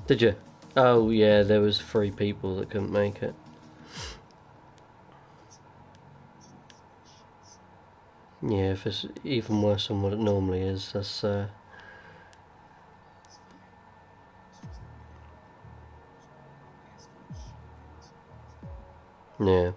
Did you? Oh yeah, there was 3 people that couldn't make it. Yeah, if it's even worse than what it normally is, that's yeah. No.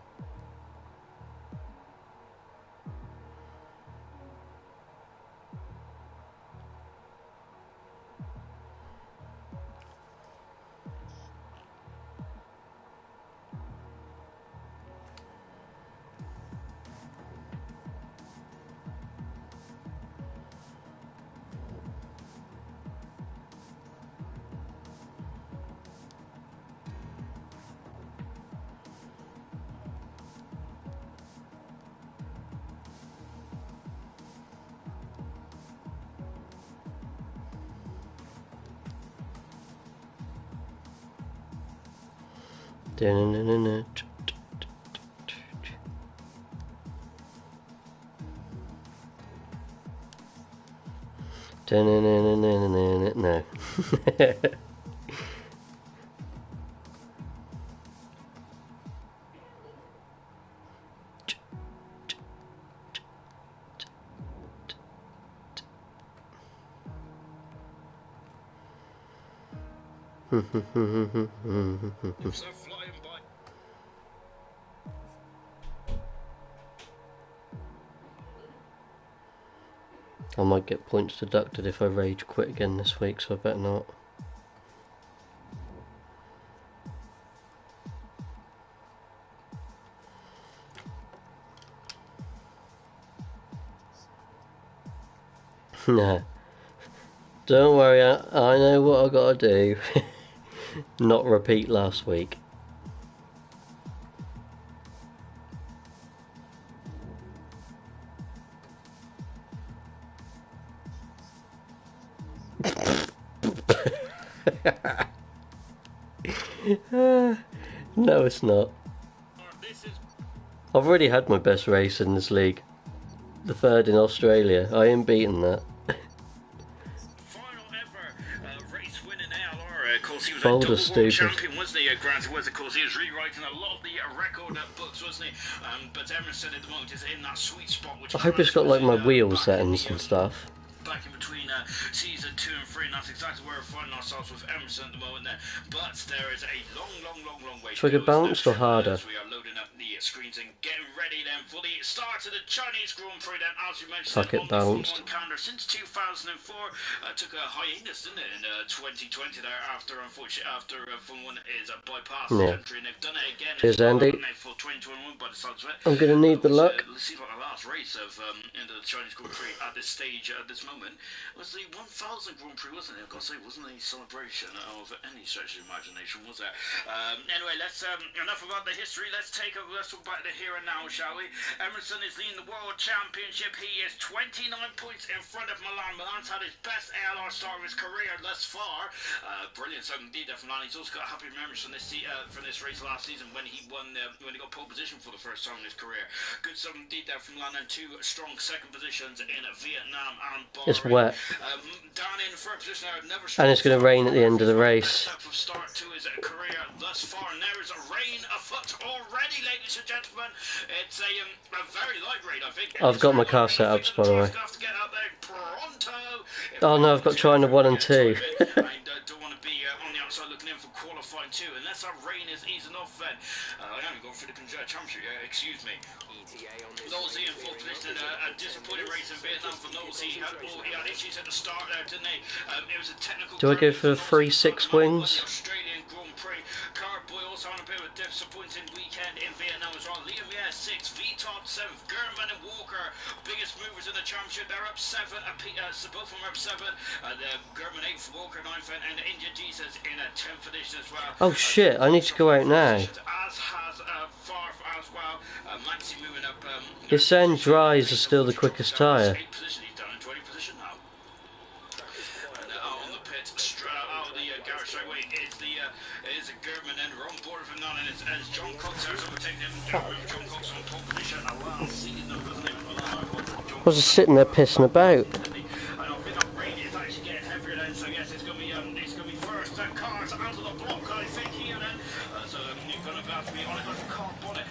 I might get points deducted if I rage quit again this week, so I better not. Nah. Don't worry, I know what I gotta do. Not repeat last week. No, it's not. I've already had my best race in this league. The 3rd in Australia. I ain't beaten that. Final ever race win in ALR. Of course, he was Boulder a double stupid. world champion, wasn't he? Granted, was of course he was rewriting a lot of the record books, wasn't he? But Emerson at the moment is in that sweet spot. Which I hope it's got like my wheel settings and stuff. Back in between season 2 and 3, and that's exactly where we're finding ourselves with Emerson at the moment there. But there is a long way. Should I go balanced or harder? We are loading up the screens and getting ready then for the start of the Chinese Grand Prix. Then, as you mentioned, Fuck it, on balanced. the calendar since 2004, took a hiatus, didn't it, in 2020 there after F1 is bypassed the country, and they've done it again. Cheers, Andy. For 2021 by the sounds of it. I'm gonna need the luck. Let's see what the last race of into the Chinese Grand Prix at this stage, at this moment, was the 1000 Grand Prix, wasn't it? I've got to say, it wasn't a celebration of any stretch of imagination, was it? Anyway, let's enough about the history. Let's talk about the here and now, shall we? Emerson is leading the World Championship. He is 29 points in front of Milan. Milan's had his best ALR start of his career thus far. Brilliant. So indeed, for Milan, he's also got happy memories from this race last season when he won, when he got pole position for the first time in his career. Good stuff indeed there from Milan, and 2 strong second positions in Vietnam and Bahrain. It's wet. Down in third position, And it's going to rain at the end of the race. Start to his career thus far, and there is a rain afoot already, ladies and gentlemen. It's a very light rain, I think. I've got my car set up, by the way. Oh no, I've got China 1 and 2. I don't want to be on the outside looking in for qualifying 2, unless that rain is easing off then. I haven't gone through the championship, excuse me. Nosey in fourth position, a disappointing race in Vietnam for Nosey. He had issues at the start there, didn't he? It was a technical. Do I go for the 3-6 wins? Australian Grand Prix. Carboy also had a bit of a disappointing weekend in Vietnam as well. Liam, 6th, V-Top 7th, German and Walker, biggest movers in the championship. They're up 7. Both of them are up 7. German 8th, Walker 9th, and India Jesus in a 10th position as well. Oh shit! I need to go out now. As has Far as well. Maxi moving up. It's saying dries are still the quickest tyre. 8th position. He's down in 20th position now. And on the pit, out of the garage straight away is a German, and we're on board with him now, and as John Cox there is overtaking him. John Cox on pole position last season, wasn't it? I was just sitting there pissing about. I don't think that rain is actually getting heavier then, so yes, it's going to be first car cars onto the block, I think, here then. So you're going to have to be on a car bonnet.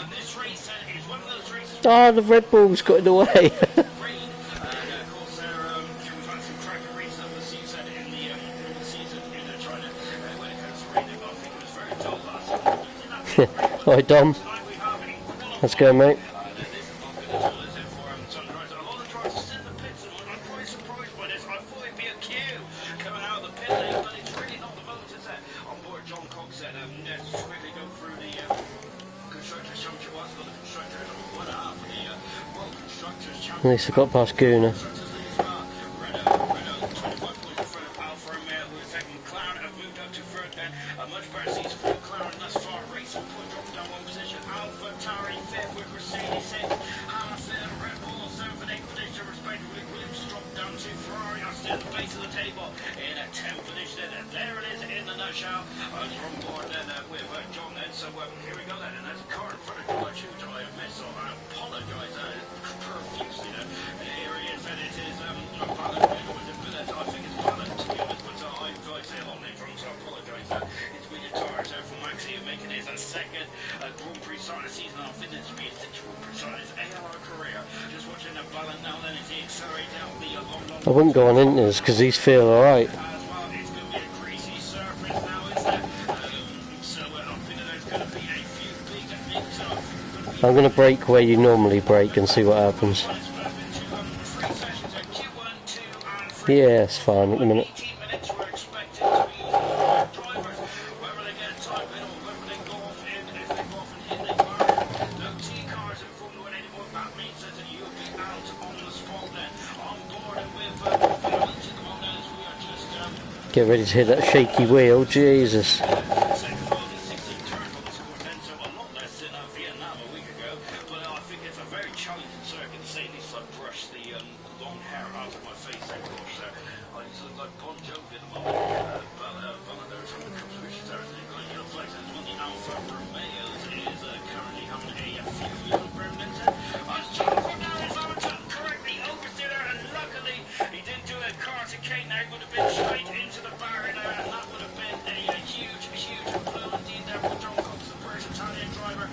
This race is one of those races. Oh, the Red Bull's got in the way. Rain, and of course, we've had some cracking races of the season in the season in China. When it comes to raining, I think it was very dull last season. Hi, Dom. Tonight we have a Let's go, mate. this is not good at all, is it, for some drivers? A lot of drivers are still in the pits, and I'm quite surprised by this. I thought it'd be a queue coming out of the pit lane, but it's really not the moment, is it? On board, John Cox said, let's quickly go through the Constructors' Championship. What's got the Constructors? One half of the World Constructors' Championship. At least I got past Guna. Constructors lead as well. Renault, 25 points in front of Alfa Romeo, who is second. McLaren have moved up to third then. A much better season for McLaren thus far. Racing point dropped down one position. Alfa Tauri fifth with Mercedes sixth. Haas Red Bull seventh and eighth position respectively. Williams dropped down to Ferrari are still at the base of the table in a 10th position. And there it is in the nutshell. I was on board then with John then. So here we go then. And there's a car in front of George, which I have missed. So I apologise profusely then. Here he is, and it is Ballard. I think it's Ballard, to be honest, but I say a lot of names wrong, so I apologise. It's William Torres from Maxi making his second Grand Prix start of the season. I think this will be his sixth Grand Prix start of his ALR career. Just watching Ballard now then as he accelerates out the long I wouldn't go on Inters because he's feel alright. as well. It's going to be a greasy surface now, isn't it? So I think that there's going to be a few big nicks up. I'm going to brake where you normally brake and see what happens. Yeah, it's fine at the minute. 18 minutes were expected to be used by drivers. Whether they get a time in or whether they go off in, if they go off and hit the car. No T cars in Formula 1 anymore. That means that you'll be out on the spot then. On board and with Valence at the moment as we are just Get ready to hit that shaky wheel, Jesus. second of the 16 turns on the score then, so a lot less than Vietnam a week ago. But I think it's a very challenging circuit to say this. I brush the long hair out of my face, of course. I just look like Bon Jovi at the moment. Valentine from the Cups, which is everything going yellow flags. And one of the Alfa Romeos is currently having a few improvements. As John from now is on to correctly oversteer there, and luckily he didn't do a car to Kane. Now would have been straight into the barrier there, and that would have been a huge blow indeed there for John Cox, the British Italian driver.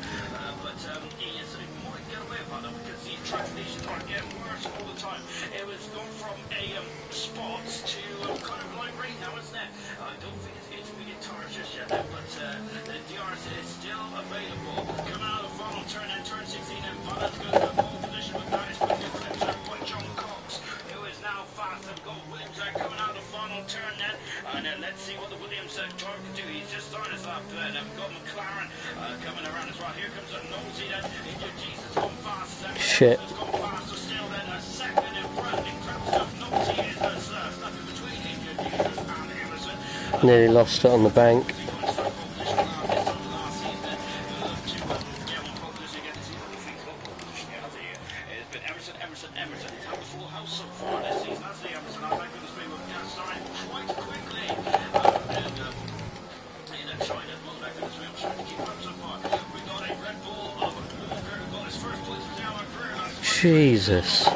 But he is might get away with that because the track conditions are getting worse all the time. It was gone from a spot to kind of light rain now, isn't it? I don't think it's hitting the guitars just yet, but the DRS is still available. Coming out of the final turn and turn 16, and Ballard goes to pole position, but that is quickly clipped up by John Cox, who is now fast and got Williams coming out of the final turn then. And let's see what the Williams driver can do. He's just started us up then. We've got McLaren coming around as well. Here comes a Nosey then. Jesus gone fast. Shit. Has gone faster still then. A second in front. Incredible stuff. Nosey is stuck in between Injured Jesus and Emerson. Nearly lost it on the bank. Emerson. He's had a full house so far this season. That's the Emerson. I think it's been starting quite quickly. In China, back to the swim, trying to keep up so far. We got a Red Bull of Walker who got his first place for our career. Jesus.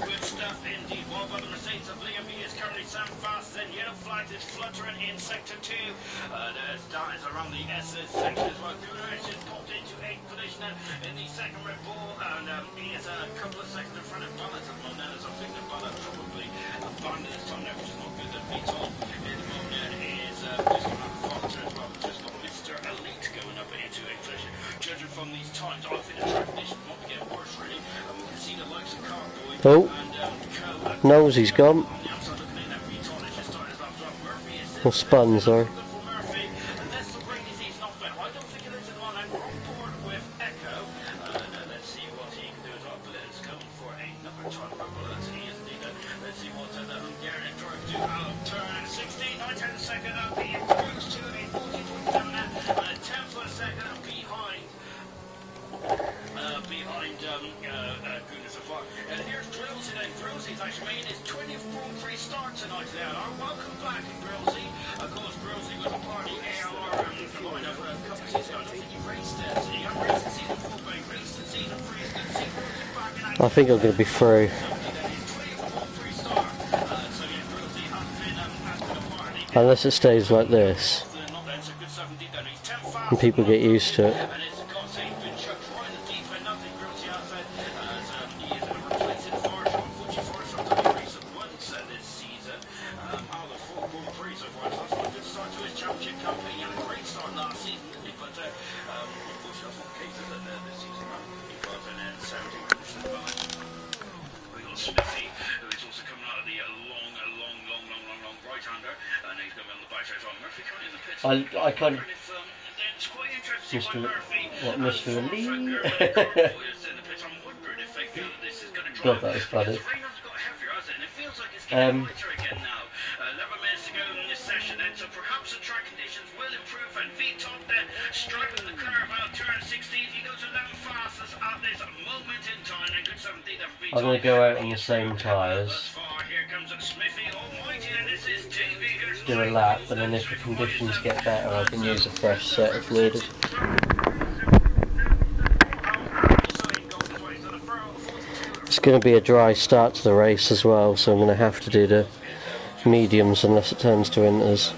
Good stuff indeed. Well, by the Mercedes of Liam, he is currently Sam Fast, and yellow flag is fluttering in sector 2. There's Don is around the SS section as well. Gunnar has just popped into 8th position in the second Red Bull, and he is a couple of seconds in front of Ballard at the moment. As I think that Ballard probably abandoned his time there, which is not good. That Beaton in the moment is just going to have a faster as well. Just got Mr. Elite going up into 8th position. Judging from these times, I think the track conditions might be getting worse really. And we can see the likes of Carboy and Nosey's gone. on the outside looking in. Beaton has just started his lap stop. Murphy is Or spun, sorry. Murphy, unless the rain is he's not better. I don't think it is at all. I'm on board with Echo. Let's see what he can do as well. Blair's going for another time. Let's see, isn't he? Let's see what the Hungarian drive do out of turn 16, 9 tenths a second. He improves to a 14.7 and a tenth of a second behind. Goodness so far. And here's Drillsy then. Drillsy's actually making his 20th Grand Prix start tonight there. Welcome back, Drillsy. Of course, Drillsy was a part of the ALR lineup a couple of seasons ago. I don't think he raced it. He got raced in season 4, but he raced in season 3. It's good to see Drillsy back in action. I think I'm going to be through. His 20th Grand Prix start. So yeah, Drillsy has been Unless it stays like this, and people get used to it. Smithy, who is also coming out of the long right-hander, and he's going to be on the back straight on. Murphy currently in the pits. I kind of... It's quite interesting Mr. Murphy, What, Mr. Lee? in the pits. I'm wondering if they feel that this is going to drive. God, that was funny. The rain has got heavier, hasn't it? And it feels like it's getting lighter again now. 11 minutes to go in this session, then, so perhaps the track conditions will improve. And V-Top there, straggling the curve out, turn 16. He goes 11 fastest at this moment in time. And good 17 there for V-Top. I'm going to go out on the same tyres, do a lap, and then if the conditions get better I can use a fresh set if needed. It's going to be a dry start to the race as well, so I'm going to have to do the mediums unless it turns to inters.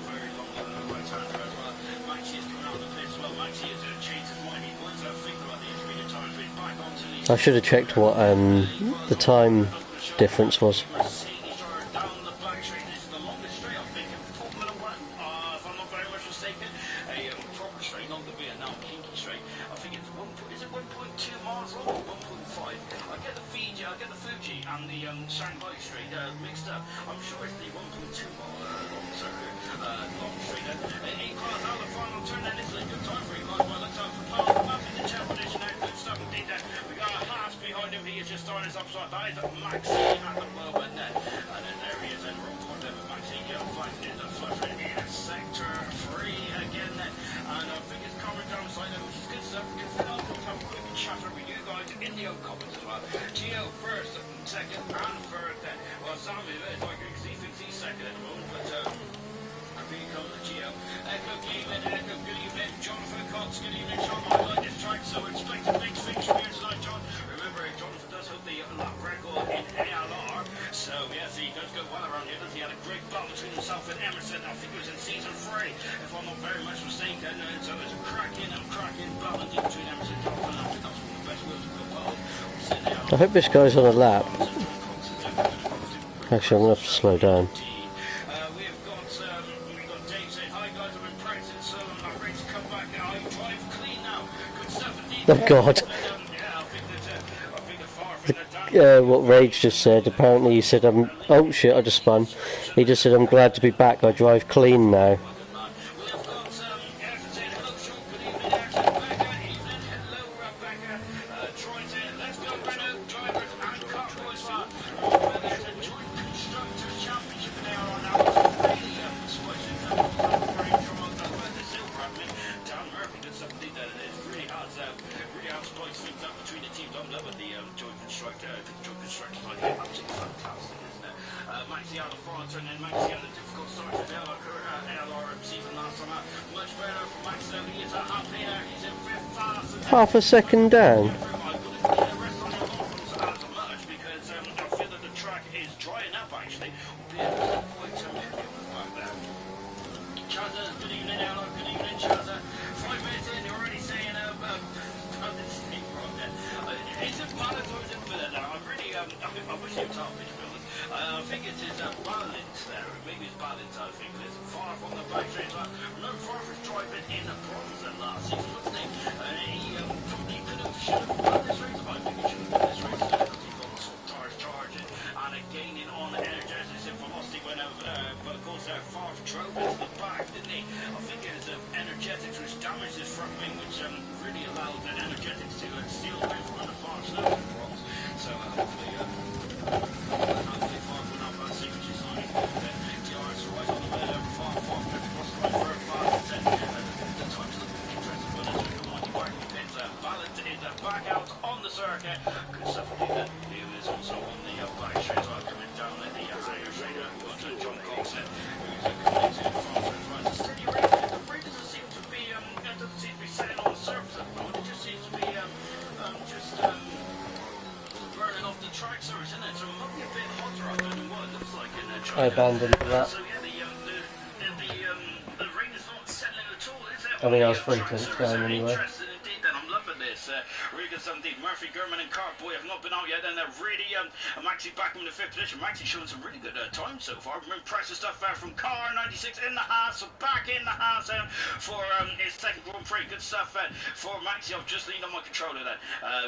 I should have checked what the time difference was. I hope this guy's on a lap. Actually, I'm going to have to slow down. Oh God. What Rage just said, apparently he said, oh shit, I just spun. He just said, I'm glad to be back, I drive clean now. Half a second down. I abandoned that. I mean, I was 3 tenths down anyway. Interesting indeed then, I'm loving this. Really good stuff indeed. Murphy, Gurman and Carboy have not been out yet, and they're really, Maxi back in the 5th position. Maxi showing some really good time so far. Impressive stuff from Car 96 in the Haas, so back in the Haas for his second Grand Prix. Good stuff for Maxi. I've just leaned on my controller then.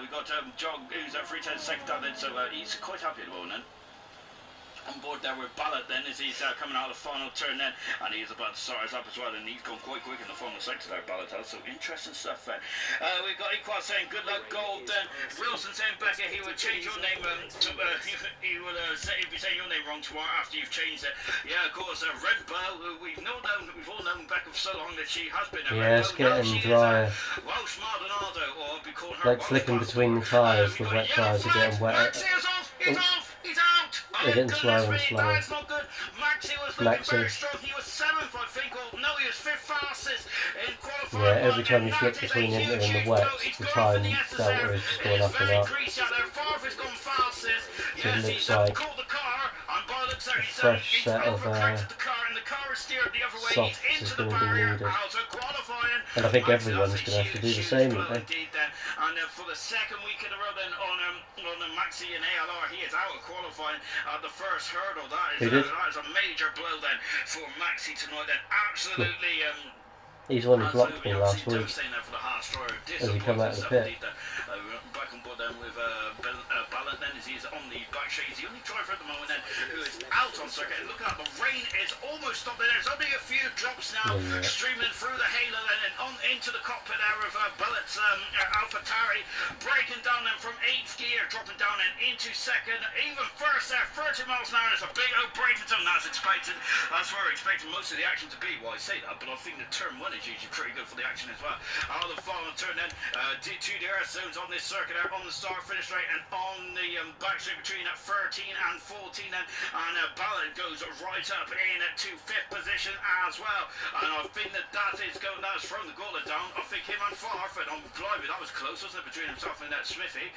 We got Jog, who's at 3 tenths second down then, so he's quite happy at the moment then. On board there with Ballot then as he's coming out of the final turn then, and he's about to start us up as well, and he's gone quite quick in the final sector there, Ballot has, so interesting stuff there. We've got Equal saying good luck Gold then, Wilson saying Becca he will change your name to, he will he'll be saying your name wrong tomorrow after you've changed it. Yeah, of course, Red Bow, we've all known Becca for so long that she has been a yeah, it's getting drier. Welsh Maldonado, or be calling her like flicking between the tyres, the wet tyres are getting wet. He's off! He's out! They're getting slower and slower. That's not good. Maxi was looking very strong. He was 7th, I think. Or no, he was 5th fastest in qualifying. Yeah, every time you flick between it and the wet, the time delta is just going up and up. So it looks like a fresh set of softs is going to be needed. And I think everyone's going to have to do the same, aren't they? And for the second week in a row then on Maxi and ALR, he is out of qualifying at the first hurdle. That is a major blow then for Maxi tonight then. Absolutely he's the one who blocked me last week as he come out of the pit. Back on board then with Ballot then as he's on the back straight. He's the only driver at the moment then who is out on circuit. And look at that, the rain is almost stopped there. There's only a few drops now streaming through the halo then and on into the cockpit there of Ballott's AlphaTauri, breaking down then from 8th gear, dropping down and into 2nd, even first there, 30 miles an hour. It's a big old braking zone as expected. That's where we're expecting most of the action to be. Well, I say that, but I think the turn 1 is usually pretty good for the action as well. Out of the final turn then, two DRS zones on this circuit there, on the start finish straight and on the back straight between 13 and 14 then, and Ballot goes right up in to 5th position as well, and I think that's thrown the gauntlet down. I think him and Farford on blimey, that was close, wasn't it, between himself and Smithy.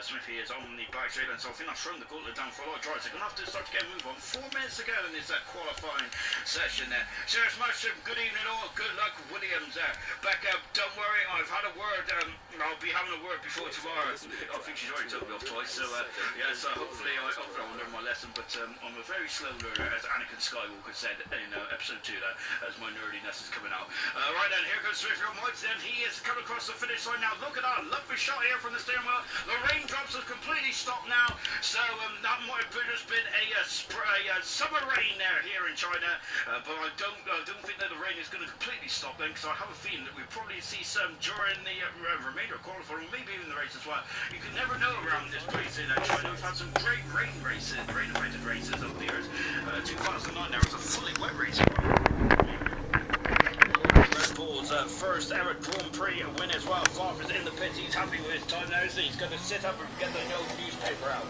Smithy is on the back straight, and so I think that's thrown the gauntlet down for a lot of drivers. They're going to have to start to get a move on. 4 minutes to go in this qualifying session there. Serious Mushroom, good evening all, good luck Williams there. Back up, don't worry, I've had a word, I'll be having a word before tomorrow. I think she's already told me off twice, so yeah, so hopefully I'll learn my lesson, but I'm a very slow learner, as Anakin Skywalker said in episode 2 there, as my nerdiness is coming out. Right then, here goes Swift Mites then, he is coming across the finish line now. Look at that, lovely shot here from the steering wheel. The raindrops have completely stopped now, so that might have just been a summer rain there here in China, but I don't think that the rain is going to completely stop then, because I have a feeling that we'll probably see some during the remainder of qualifying, maybe even the race as well. You can never know around this place in China. We've had some great rain-affected races over the years. 2009 there was a fully wet race. Red Bull's first ever Grand Prix win as well. Farmer's in the pit. He's happy with his time now, so he's going to sit up and get the old newspaper out.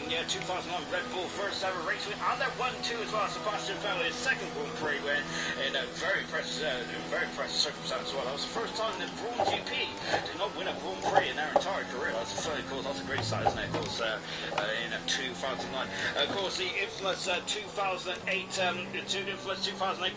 Yeah, 2009 Red Bull first ever race win, and that 1-2 as well. Sebastian Vettel his second Grand Prix win in a very impressive circumstance as well. That was the first time that Braun GP did not win a Grand Prix in their entire career. That's a great size, isn't it? Of course, in 2009. Of course, the infamous 2008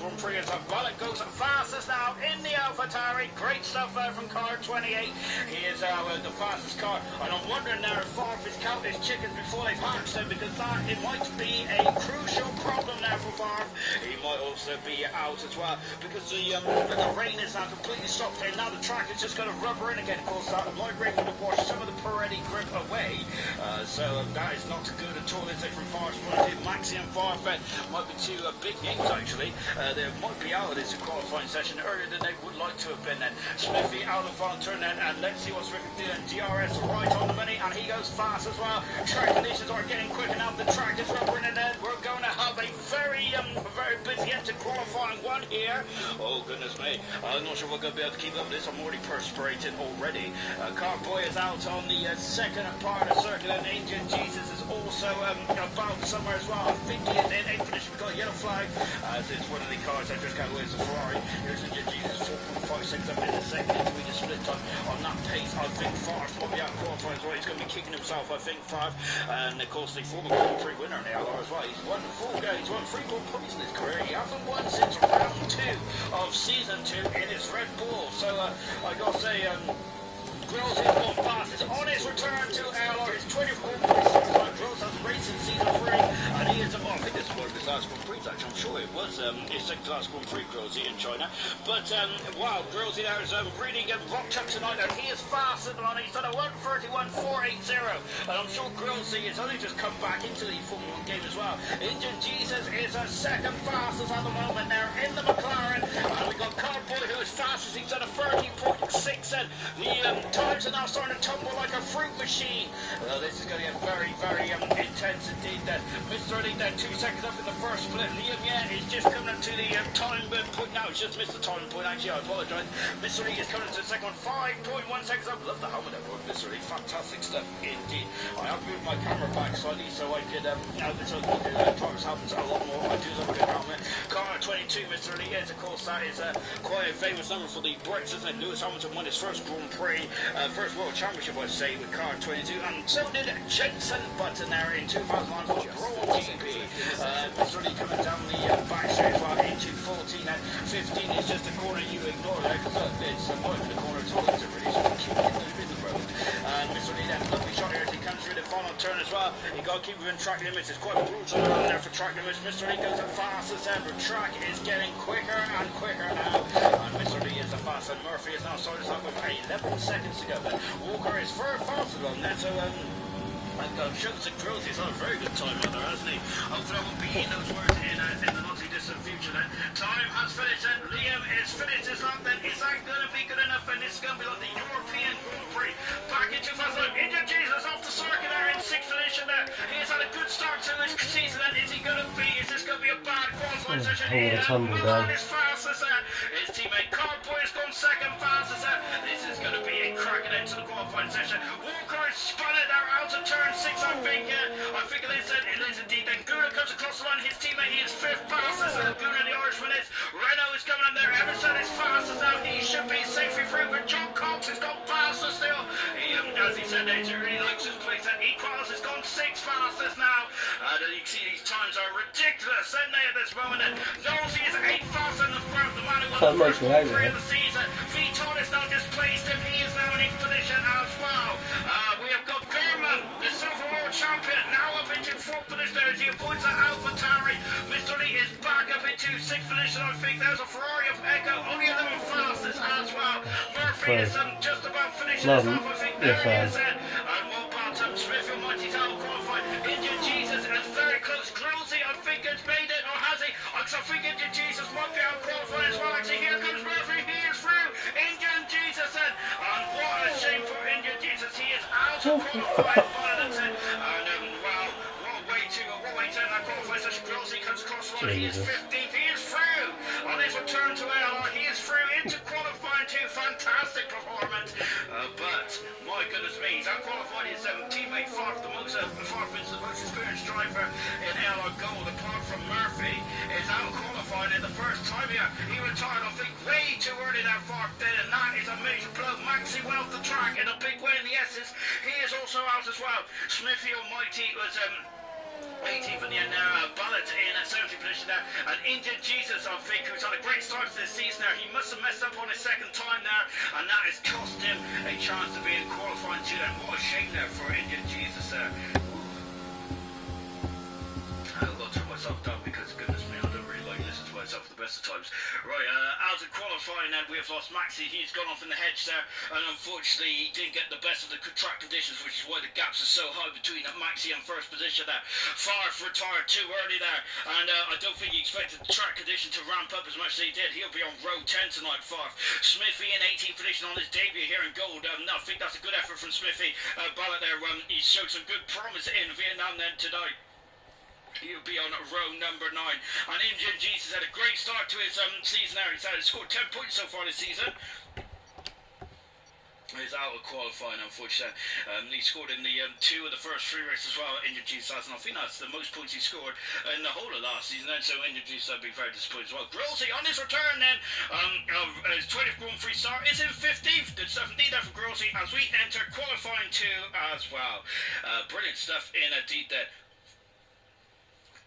Grand Prix as Ballot goes fastest now in the AlphaTauri. Great stuff from car 28. He is the fastest car, and I'm wondering now if Farfis count his chickens before they've hatched them, because it might be a crucial problem now for Farf. He might also be out as well, because the rain is now completely stopped, and now the track is just going to rubber in again. Of course, that might rain would have washed some of the Pirelli grip away, so that is not good at all, is it, from Farf's point of view. Maxi and Farfet might be two big names actually. They might be out of this qualifying session earlier than they would like to have been then. Smithy out of final turn then, and let's see what Smithy doing. DRS right on the money, and he goes fast as well. Track conditions are getting quicker now. The track is rubbering in there. We're going to have a very busy end to qualifying one here. Oh goodness me, I'm not sure we're going to be able to keep up with this. I'm already perspirated already. Carboy is out on the second part of the circuit, and Indian Jesus is also about somewhere as well. I think he is in 8th position. We've got a yellow flag, as it's one of the cars I just got away as a Ferrari. Here's Indian Jesus, 4.56 up in the second intermediate split time. On that pace, I think Favre will be out qualifying as well. He's going to be kicking himself, I think, Favre. And of course, the former Grand Prix winner in the ALR as well. He's won 3 Grand Prix in his career. He hasn't won since round 2 of of Season 2 in his Red Bull. So I gotta say, Grills is going fast. It's on his return to ALR. His 24.65 Grills has raced in Season 3, and he is, I think this is one of his last Grand Prix, actually. I'm sure it was his second last Grand Prix, Grillsy, in China. But, wow, Grillsy now is really rocked up tonight, and he is faster than on. He's done a 1:31.480, and I'm sure Grillsy has only just come back into the Formula 1 game as well. Indian Jesus is a second fastest at the moment now in the McLaren, and we've got Cardboy who is fastest. He's done a 30.6, and the times are now starting to tumble like a fruit machine. This is going to get very, very intense indeed. Mr. Elite 2 seconds up in the first split. Liam is just coming up to the time point now. It's just missed the time point, actually. I apologise. Mr. Elite is coming to the second one. 5.1 seconds up. Love the helmet there, Mr. Elite. Fantastic stuff indeed. I have moved my camera back slightly so I could driver's helmets a lot more. I do love a good helmet. Car 22, Mr. Elite is, of course, that is quite a famous number for the Brits, isn't it? Lewis Hamilton won his first Grand Prix. First World Championship, I'd say, with car 22, and so did Jenson Button there in 2009 for Brawl GP. Mr. Lee coming down the back straight as well into 14 and 15 is just a corner you ignore there because it's not even a corner at all, it's a really sort of keep in the road. Mr. Lee then, lovely shot here as he comes through the final turn as well. You've got to keep within track limits, it's quite brutal around there for track limits. Mr. Lee goes the fastest ever, track is getting quicker and quicker now, and Mr. Lee is the fastest, and Murphy is now started off with 11 seconds to go. But Walker is far faster on that, so shows that Growth is on a very good time out there, hasn't he? Hopefully I won't be hearing those words in the not too distant future then. Time has finished then. Liam is finished his lap then. Is that going to be good enough? And this is going to be like the European Grand Prix back in 2009. Indian Jesus off the circuit there in 6th position there. He has had a good start to this season then. Is he going to be? Is this going to be a bad qualifying session? Milan is fastest there. His teammate Cardboy has gone second fastest there. This is going to be a cracking end to the qualifying session. Walker has spun it there out of turn 6, I think it is indeed. Then Gura comes across the line, his teammate, he is 5th fastest, Gura the Irishman is. Renault is coming up there, Emerson is fastest now, he should be safely through, but John Cox has gone faster still. He, as he said, he really likes his place, and Equals has gone 6th fastest now. You can see these times are ridiculous, aren't they, at this moment? Nosey is 8th faster than the man who won the first Grand Prix of the season. Viton is now displaced him, he is now in 8th position as well. We have got German, the Silver World Champion, now up into 4th position as he avoids that AlphaTauri. Mr. Lee is back up into 6th position, I think. There's a Ferrari of Echo, only 11 fastest as well. Murphy is just about finishing this off, I think. There he is then. And one bottom, Smithfield Mighty's out qualified. Indian Jesus is very close. Grosey, I think, has made it, or has he? I think Indian Jesus might be out qualified as well. Actually, here comes Murphy, he is through. Indian Jesus then. And what a shame for Indian Jesus, he is out of qualified. He is 15th, he is through on his return to ALR, he is through into qualifying too, fantastic performance, but my goodness me, he's out qualified his teammate Farf, the most experienced driver in ALR Gold, apart from Murphy, is out qualified in the first time here. He retired, I think, way too early that Farf did, and that is a major blow. Maxi went off the track in a big way in the S's, he is also out as well. Smithfield Mighty was 18th in the end now, Bullet in a 70th position there, and Indian Jesus, I think, who's had a great start to this season there, he must have messed up on his second time there, and that has cost him a chance to be in qualifying too, and what a shame there for Indian Jesus there. I've got to turn myself down because, goodness me, I don't really like listening to myself at the best of times. Right, out of qualifying then, we have lost Maxi, he's gone off in the hedge there, and unfortunately he didn't get the best of the track conditions, which is why the gaps are so high between Maxi and first position there. Farf retired too early there, and I don't think he expected the track condition to ramp up as much as he did. He'll be on row 10 tonight, Farf. Smithy in 18th position on his debut here in gold. I think that's a good effort from Smithy. Ballot there, he showed some good promise in Vietnam then tonight. He'll be on row number 9. And Indian Jesus had a great start to his season there. He's scored 10 points so far this season. He's out of qualifying, unfortunately. He scored in the 2 of the first 3 races as well, Indian Jesus has, and I think that's the most points he scored in the whole of last season, and so Indian Jesus will be very disappointed as well. Grosey on his return then, his 20th Grand Prix start is in 15th. Good stuff indeed there for Grosey as we enter qualifying 2 as well. Brilliant stuff indeed there.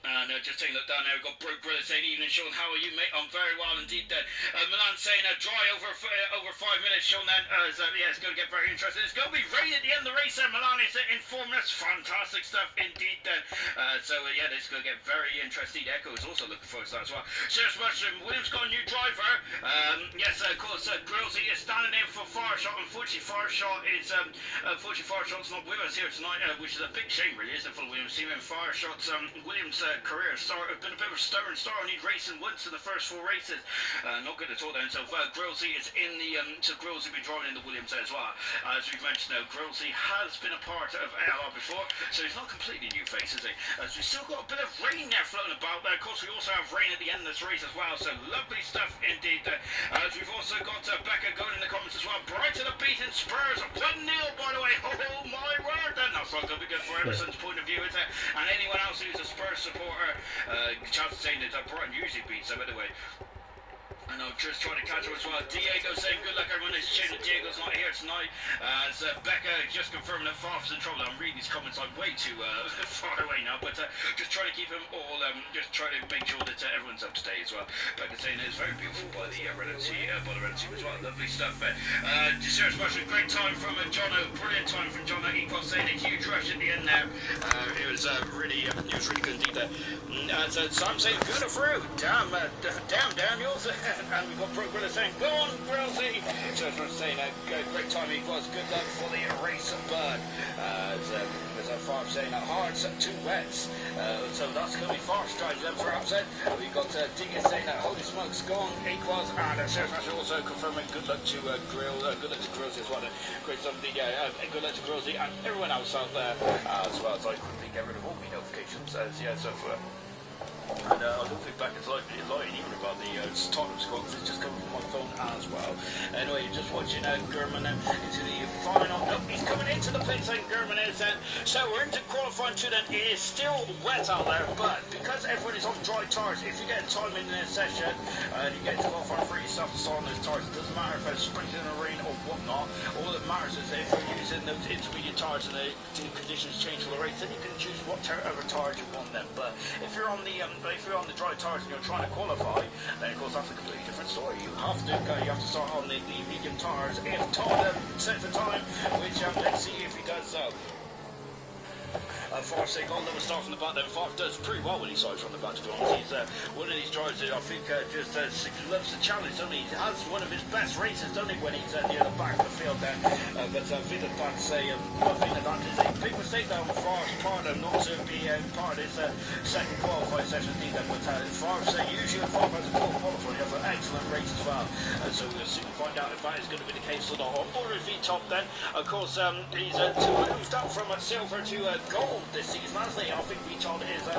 And just taking a look down there, we've got Brooke Brilla saying, evening Sean, how are you mate? I'm very well indeed then. Milan saying dry over 5 minutes, Sean then, yeah, it's going to get very interesting. It's going to be rain at the end of the race there. Milan is informing us, fantastic stuff indeed then. Yeah, this is going to get very interesting. Echo is also looking forward to that as well. Serious Mushroom, Williams got a new driver. Yes, of course, Grillsy is standing in for Fireshot. Unfortunately, Fireshot's not with us here tonight, which is a big shame really, isn't it, for the Williams team? And Fireshot's Williams career has been a bit of a stubborn star, only racing once in the first 4 races. Not good at all then. So Grillsy is in the Grillsy will be driving in the Williams as well. As we've mentioned now, Grillsy has been a part of ALR before, so he's not completely new face, is he? As we've still got a bit of rain there floating about there. Of course, we also have rain at the end of this race as well, so lovely stuff indeed. As we've also got Becca going in the comments as well. Brighton are beating Spurs 1-0, by the way. Oh my word, then that's not going to be good for Emerson's point of view, is it? And anyone else who's a Spurs supporter, chance of saying that Brighton usually beats them anyway. And I'm just trying to catch up as well. Diego saying good luck everyone. It's a shame that Diego's not here tonight. As Becca just confirming that Farf's in trouble. I'm reading these comments like way too far away now, but just trying to keep them all, just trying to make sure that everyone's up to date as well. Becca saying it's very beautiful by the Renault team as well. Lovely stuff. Serious Mushroom, great time from Jono. Brilliant time from Jono. Equals saying a huge rush at the end there. It was really good indeed there. So I'm saying good through. Damn Daniels. And we've got Brooke Grilla saying, go on, Grillsy! So I'm saying, great time it was. Good luck for the race of Bird. As our Farm saying, hard, 2 wets. So that's going to be Farm drives them for upset. We've got Diggins saying, holy smokes, go on, Equals. And Sarah Fasher also confirming good luck to Grillsy as well. Great stuff, good luck to Grillsy and everyone else out there as well. So I quickly get rid of all my notifications. And I don't think back is lying even about the Tottenham squad, because it's just coming from my phone as well. Anyway, you're just watching Gurman into the final. Nope, he's coming into the pits, and Gurman is then. So we're into qualifying 2 then. It is still wet out there, but because everyone is on dry tyres, if you get time in this session and you get to qualify for yourself to start on those tyres, it doesn't matter if it's sprinkling in the rain or whatnot. All that matters is that if you're using those intermediate tyres and the conditions change for the race, then you can choose whatever tyres you want then. But if you're on the dry tyres and you're trying to qualify, then of course that's a completely different story. You have to start on the medium tyres if Todd sets the time, which let's see if he does so. Farf saying, oh, let me start from the back then. Farf does pretty well when he starts from the back, to be honest. He's one of these drivers that I think just loves the challenge, doesn't he? He has one of his best races, doesn't he, when he's near the back of the field there. But I think that that's a big mistake there on Farf's part not to be part of his second qualifying session either. But Farf saying, usually Farf has a full qualifying, he has an excellent race as well. So we'll soon find out if that is going to be the case or not. Or if he top then, of course, he's moved up from silver to gold this season, hasn't he? I think Todd is a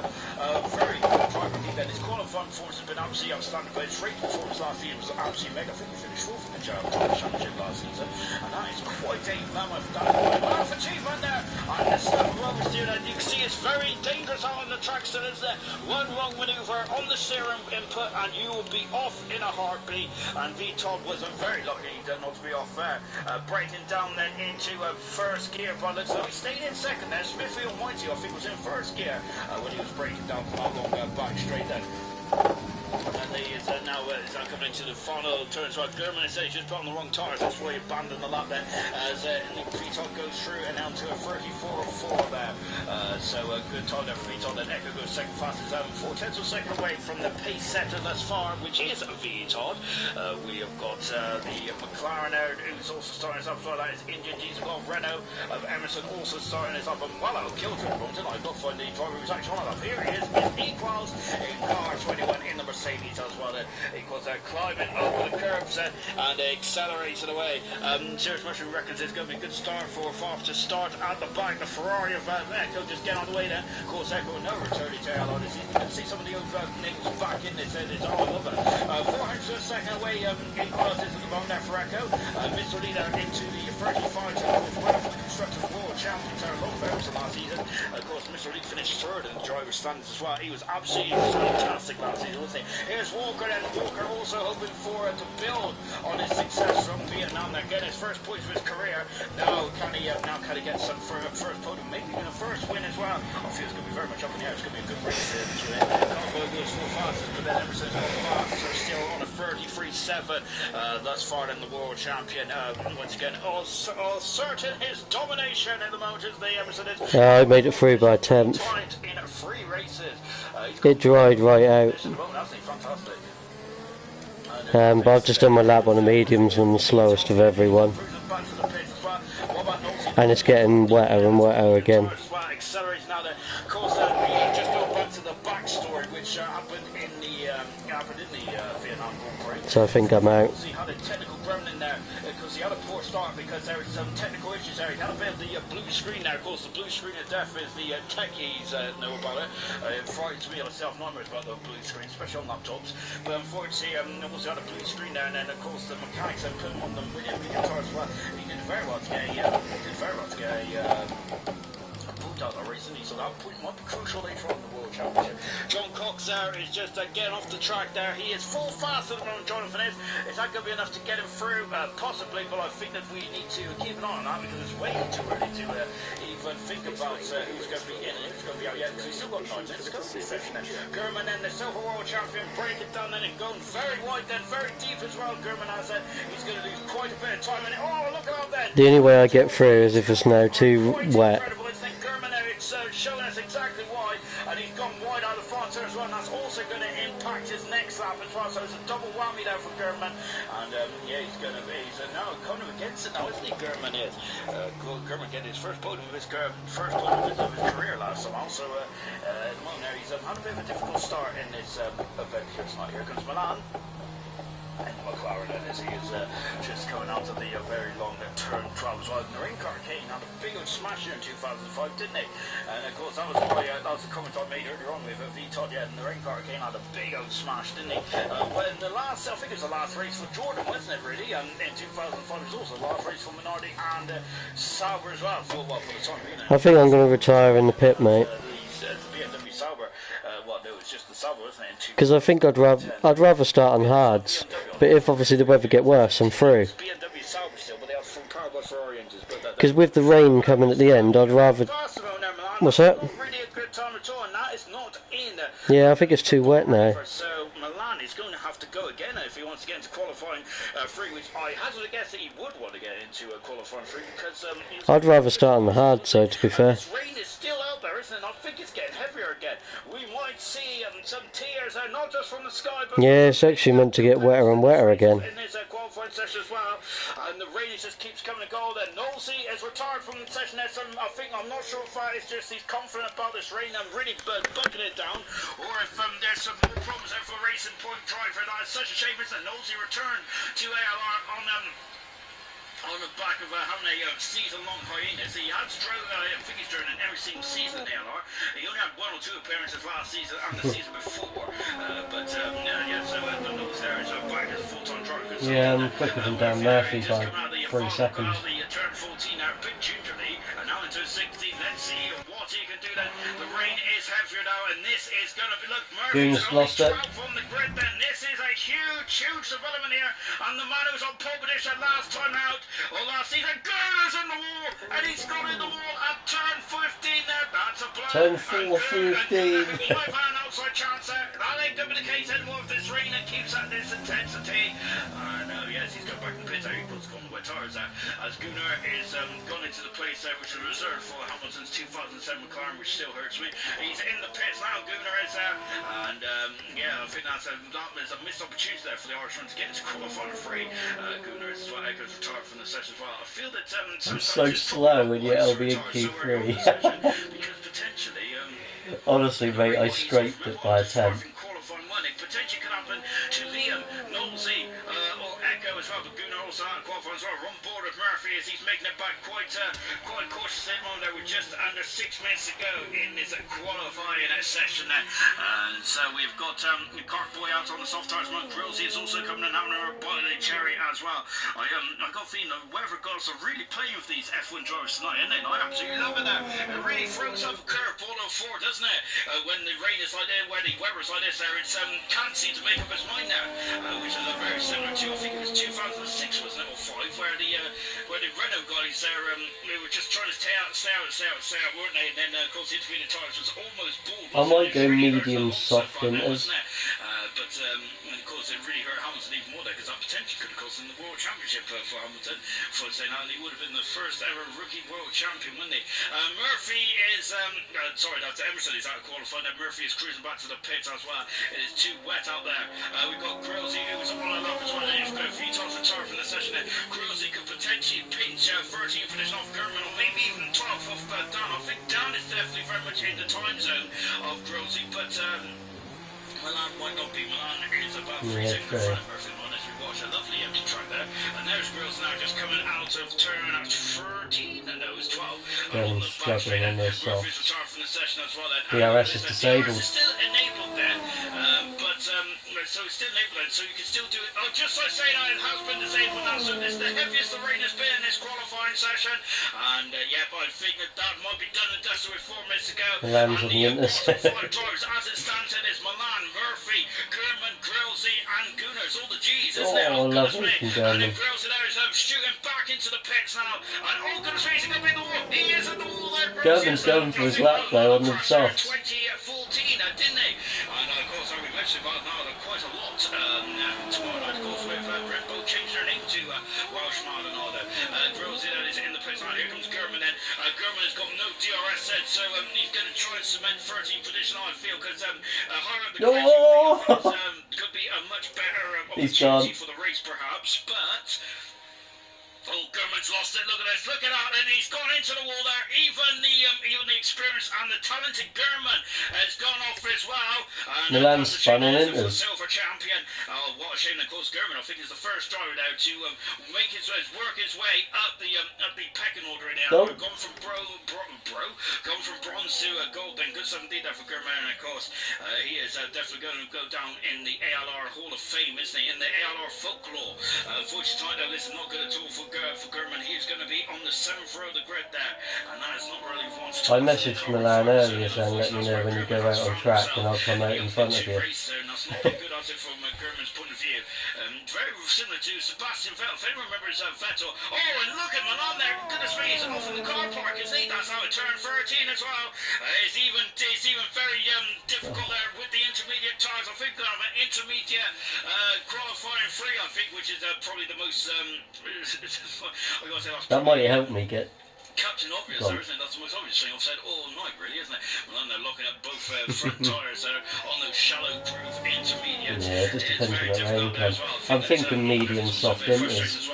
very good driver. Then his qualifying performance has been absolutely outstanding, but his race performance last year was absolutely mega. I think he finished 4th in the Championship last season, and that is quite a mammoth achievement there. And the stuff Rover's doing, and you can see it's very dangerous out on the track. So there's one wrong manoeuvre on the steering input, and you will be off in a heartbeat. And Todd was very lucky not to be off there. Breaking down then into first gear, but looks like he stayed in second there. Smithfield Mighty, I think, was in first gear when he was breaking down from that long back straight then. And he is now coming into the final turn. So Gurman is saying he's just put on the wrong tyres. That's why he abandoned the lap then. As Vitor goes through and down to a 34.4 there. So a good time there for Vitor. Then Echo goes second fastest, 4/10 of a second away from the pace setter thus far, which is Vitor. We have got the McLaren there, who's also starting us up. So that is Indian Diesel. Well, Renault of Emerson also starting us up. And well, I'll kill him. I got to find the driver who's actually on it up. Here he is with Equals in car 21 in the Mercedes as well. Equals climbing over the curbs and accelerating away. Serious Mushroom reckons it's going to be a good start for Farf to start at the back. The Ferrari of Echo just get on the way then. Of course, Echo no returning to ALR this season. You can see some of the old names back in this. It's all over. 400 a second away equalises at the moment there for Echo. Mr. Leader into the 35 to the winner for the Constructors World Champions there last season. Of course, Mr. Lee finished third in the driver's standings as well. He was absolutely fantastic last season, wasn't he? Here's Walker, and Walker also hoping for to build on his success from Vietnam. Now get his first points of his career. Now can he get some first podium, maybe even a first win as well? I feel it's going to be very much up in the air. It's going to be a good race between Convoy goes full fast, but then Emerson's full fast. They're still on a 33.7 thus far in the world champion. Once again, all certain his domination in the mountains. The Emerson is. I made it through by 10th. In 3 races. It dried right out. Fantastic. But I've just done my lap on the mediums and I'm the slowest of everyone. And it's getting wetter and wetter again. Accelerates now. Of course, just go back to the backstory, which happened in the Vietnam Grand Prix. So I think I'm out. He had a technical ground in there because he had a poor start because there was some technical issues there. He had a bit of the blue screen there. Of course, the blue screen of death is the techies know about it. It frightens me myself nightmares about the blue screen, especially on laptops. But unfortunately, also had a blue screen there, and then of course the mechanics had put him on the medium tires as well. He did very well to get a boot out of recently, so that point might be crucial later on in the World Championship. John Cox there is just getting off the track there. He is full fast at the moment, Jonathan is. Is that going to be enough to get him through? Possibly, but I think that we need to keep an eye on that because it's way too early to even think about who's going to be in and who's going to be out yet, because we've still got 9 minutes to go to this session. German then the Silver World Champion, break it down then and going very wide then, very deep as well. German has it. He's going to lose quite a bit of time. And oh, look at that then. The only way I get through is if it's now too wet. It's showing us exactly why, and he's gone wide out of the front as well, and that's also going to impact his next lap as well, so it's a double whammy there for German, and yeah, he's now kind of against it now, isn't he, German is. German getting his first podium of his career last time, also at the moment he's had a bit of a difficult start in this event here tonight. Here comes Milan. And McLaren as he is just coming out of the very long turn 12 as well. And the rain car Kane had a big old smash here in 2005, didn't he? And of course that was the comment I made earlier on with V-Todd, yeah, and the rain car Kane had a big old smash, didn't he? But in the last, I think it was the last race for Jordan, wasn't it, really? In 2005 it was also the last race for Minardi and Sauber as well, for the time being. I think I'm going to retire in the pit, mate. The BMW Sauber, no, it's just the Sauber, isn't it? Because I think I'd rather start on hards, but if obviously the weather get worse, I'm through. BMW Sauber still, but they have full power Ferrari engines. Because with the rain coming at the end, I'd rather. What's that? Really a good time at all, and that is not in. Yeah, I think it's too wet now. So Milan is going to have to go again if he wants to get into qualifying 3, which I hazard a guess that he would want to get into qualifying 3 because I'd rather start on the hard side, to be fair. This rain is still out there, isn't it? I think it's getting heavier again. We might see some tears, not just from the sky, but yeah, it's actually meant to get wetter and wetter again. In this qualifying session as well, and the rain just keeps coming and going. And Nosey is retired from the session. I'm not sure if it's just he's confident about this rain and really bucking it down, or if there's some more problems there for Racing Point driver. That's such a shame, isn't it? Nosey returned to ALR on the back of having a season-long hiatus. He had I think he's during every single season in ALR. He only had 1 or 2 appearances last season and the season before. But so the nose there is back as a full-time driver. Yeah, I'm quicker than Dan Murphy by 3 seconds. Turn 14 now, bit gingerly, and now into 16. Let's see what he can do then. The rain is heavier now, and this is going to be, look, Murphy's lost it. From the grid then. This is a huge development here, and the man who's on pole position last time out, last season, Gurner's in the wall, and he's got in the wall at turn 15 there. That's a blow. Turn 4-15. Outside chance there. That ain't going to be the case anymore if this rain and keeps at this intensity. Yes, he's got back in the pit there. He puts on the wet tyres there. As Gunnar is gone into the place there, which is reserved for Hamilton's 2007 McLaren, which still hurts me. He's in the pits now, Gunnar is there. And yeah, I think there's a missed opportunity there for the Irishman to get into qualifying 3. Gunnar is retired from the session as well. I feel that I'm so slow and yet I'll be in Q3. Because potentially honestly, mate, I scraped it by a 10. Potentially could happen to Liam, Nosey, or Echo go as well, but Gunnar also out of qualifying as well. On board with Murphy as he's making it back quite cautious at the moment there with just under 6 minutes to go in this qualifying session there. And so we've got Cart Boy out on the soft tires. Grillsy is also coming in having a bite of the cherry as well. I got a feeling the weather gods are really playing with these F1 drivers tonight, isn't it? I absolutely love it now. It really throws up a curveball on four, doesn't it? When the rain is like this, when the weather's like this, there it's can't seem to make up its mind now, which is very similar to, I think it was 2006, wasn't it, or 5, where the Renault guys there, they were just trying to stay out, weren't they? And then of course the intermediate tires was almost bald. I might go medium soft winters. But of course it really hurt Hamilton even more there, because that potentially could have cost him the World Championship for Hamilton. For saying that, he would have been the first ever rookie world champion, wouldn't he? Murphy is, sorry, that's Emerson is out of qualifying. Murphy is cruising back to the pits as well. It is too wet out there. We've got Grillsy who's on a lap as well. And you've got Vitos and Tar from the session there. Grillsy could potentially pinch 13 finish off German, or maybe even 12 off Dan. I think Dan is definitely very much in the time zone of Grillsy, but Milan might not be. Milan is about 3 seconds in front of Murphy. As we watch a lovely empty track there. And there's Grills now just coming out of turn 13. No, it's 12. Struggling on this off. From the session as well. DRS is disabled. DRS is still enabled then, but so it's still enabled, so you can still do it. Oh, just like saying it has been disabled now, so this is the heaviest the rain has been in this qualifying session. And yeah, but I think that might be done and dusted with 4 minutes to go. Milan's on the five drivers as it stands in is Milan, Murphy, German, Grillsy, and Gunners. All the G's, isn't it? Oh, lovely from German. And then Grillsy there is shooting back into the pits now. And all Gunners racing up in the wall. He is at the wall there. German's going for his lap though on the soft. 2014, didn't they? And of course, we mentioned about now quite a lot tomorrow night, of course, with Red Bull changed their name to Welsh Maldonado. Grillsy that is in the place now. Here comes German then. German has got no DRS set, so he's going to try and cement 13th position, I feel, because higher up the grid could be a much better opportunity for the race, perhaps, but... Oh, German's lost it. Look at this. Look at that. And he's gone into the wall there. Even the experience and the talented German has gone off as well. And Milan's spun in, isn't it? Silver champion. Oh, what a shame. Of course, German, I think, is the first driver now to work his way up the pecking order in here. Gone from gone from bronze to gold. Then good stuff indeed there for German. And of course, he is definitely going to go down in the ALR Hall of Fame, isn't he? In the ALR folklore. Unfortunately, this is not good at all for German. He's going to be on the 7th row of the grid there, and that is not really what I messaged Milan earlier saying let me know when you go out on track and I'll come out in front of you. That's not good, I think, from German's point of view. Very similar to Sebastian Vettel. If anyone remembers Vettel. Oh, and look at Milan there. Goodness me, he's off in the car park, isn't he? That's how it turned 13 as well. It's even very difficult there with the intermediate tires. I think kind of an intermediate qualifying free, I think, which is probably the most that might help me get Captain Obvious there, isn't it? That's the most obvious thing I've said all night, really, isn't it? Well, then they're locking up both front tyres there on those shallow-proof intermediates. Yeah, it just depends on the rain comes. I'm thinking medium soft winters.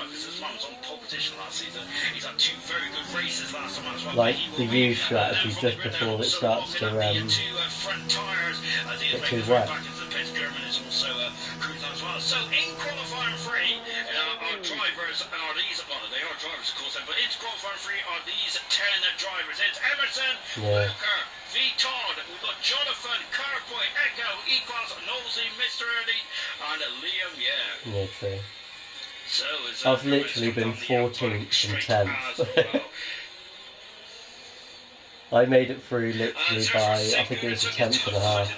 Like the U strategy just before it starts to get too wet. So in qualifying free, our drivers are these. Well, they are drivers, of course, but in qualifying free are these 10 drivers. It's Emerson, Walker, V. Todd. We've got Jonathan, Carboy, Echo, Equals, Nosey, Mr. Early, and Liam. Yeah, true. So I've literally been 14th and 10th. I made it through literally by, I think it was a 10th and a half.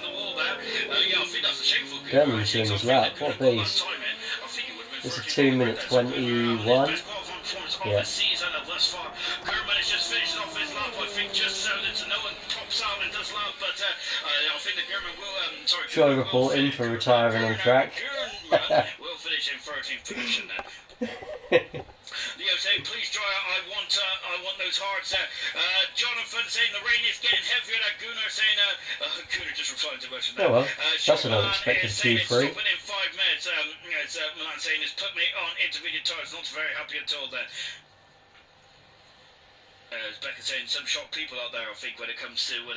German's doing his lap, what a beast. It's a 2 minute 21. Yeah. German is just finishing off his lap, I think, just so that no one pops out and does lap, but I think that German will, sorry. Should I report him for retiring on track? German will finish in 13th position then. Leo saying, please dry out, I want those hards there. Jonathan saying the rain is getting heavier. Gunnar saying, Gunnar just replying to us. Oh well, that's an unexpected Q3. In 5 minutes, Milan saying, it's put me on intermediate tyres. Not very happy at all there. As Becca's saying, some shocked people out there, I think, when it comes to the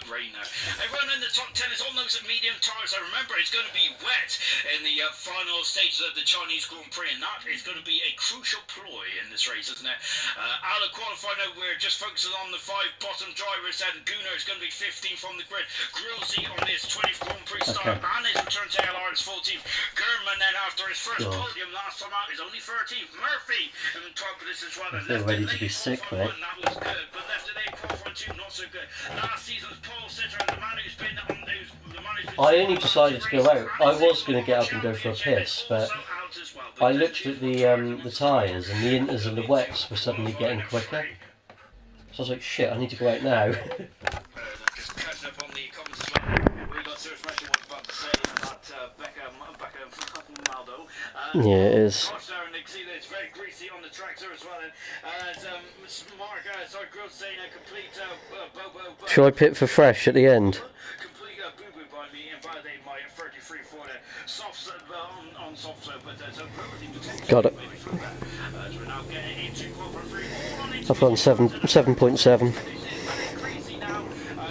rain now. Everyone in the top 10 is on those medium tires. I remember it's going to be wet in the final stages of the Chinese Grand Prix, and that is going to be a crucial ploy in this race, isn't it? Out of qualifying now, we're just focusing on the 5 bottom drivers, and Gunnar is going to be 15 from the grid. Grillsy on his 20th Grand Prix start, and his return to ALR is 14th. German then after his first podium last time out is only 13th. Murphy in 12th position as well. I feel ready to be sick, mate. That was good, but left today qualifying 2 not so good. Last season's pole sitter and the man who's been on those. I only decided to go out. I was going to get up and go for a piss, but I looked at the tyres, and the inters and the wets were suddenly getting quicker. So I was like, shit, I need to go out now. Just catching up on the comments as well. We got serious mention what about to say about Becca Maldo. Yeah, it is. It's very greasy on the tractor as well. As Mark, sorry, Grill's saying a complete Bobo. Shall I pit for fresh at the end? Complete boo-boo by me, and validate my 33 for the soft on soft serve, but so got it. So we're now getting into 12.3. I've run 7.7. Crazy now.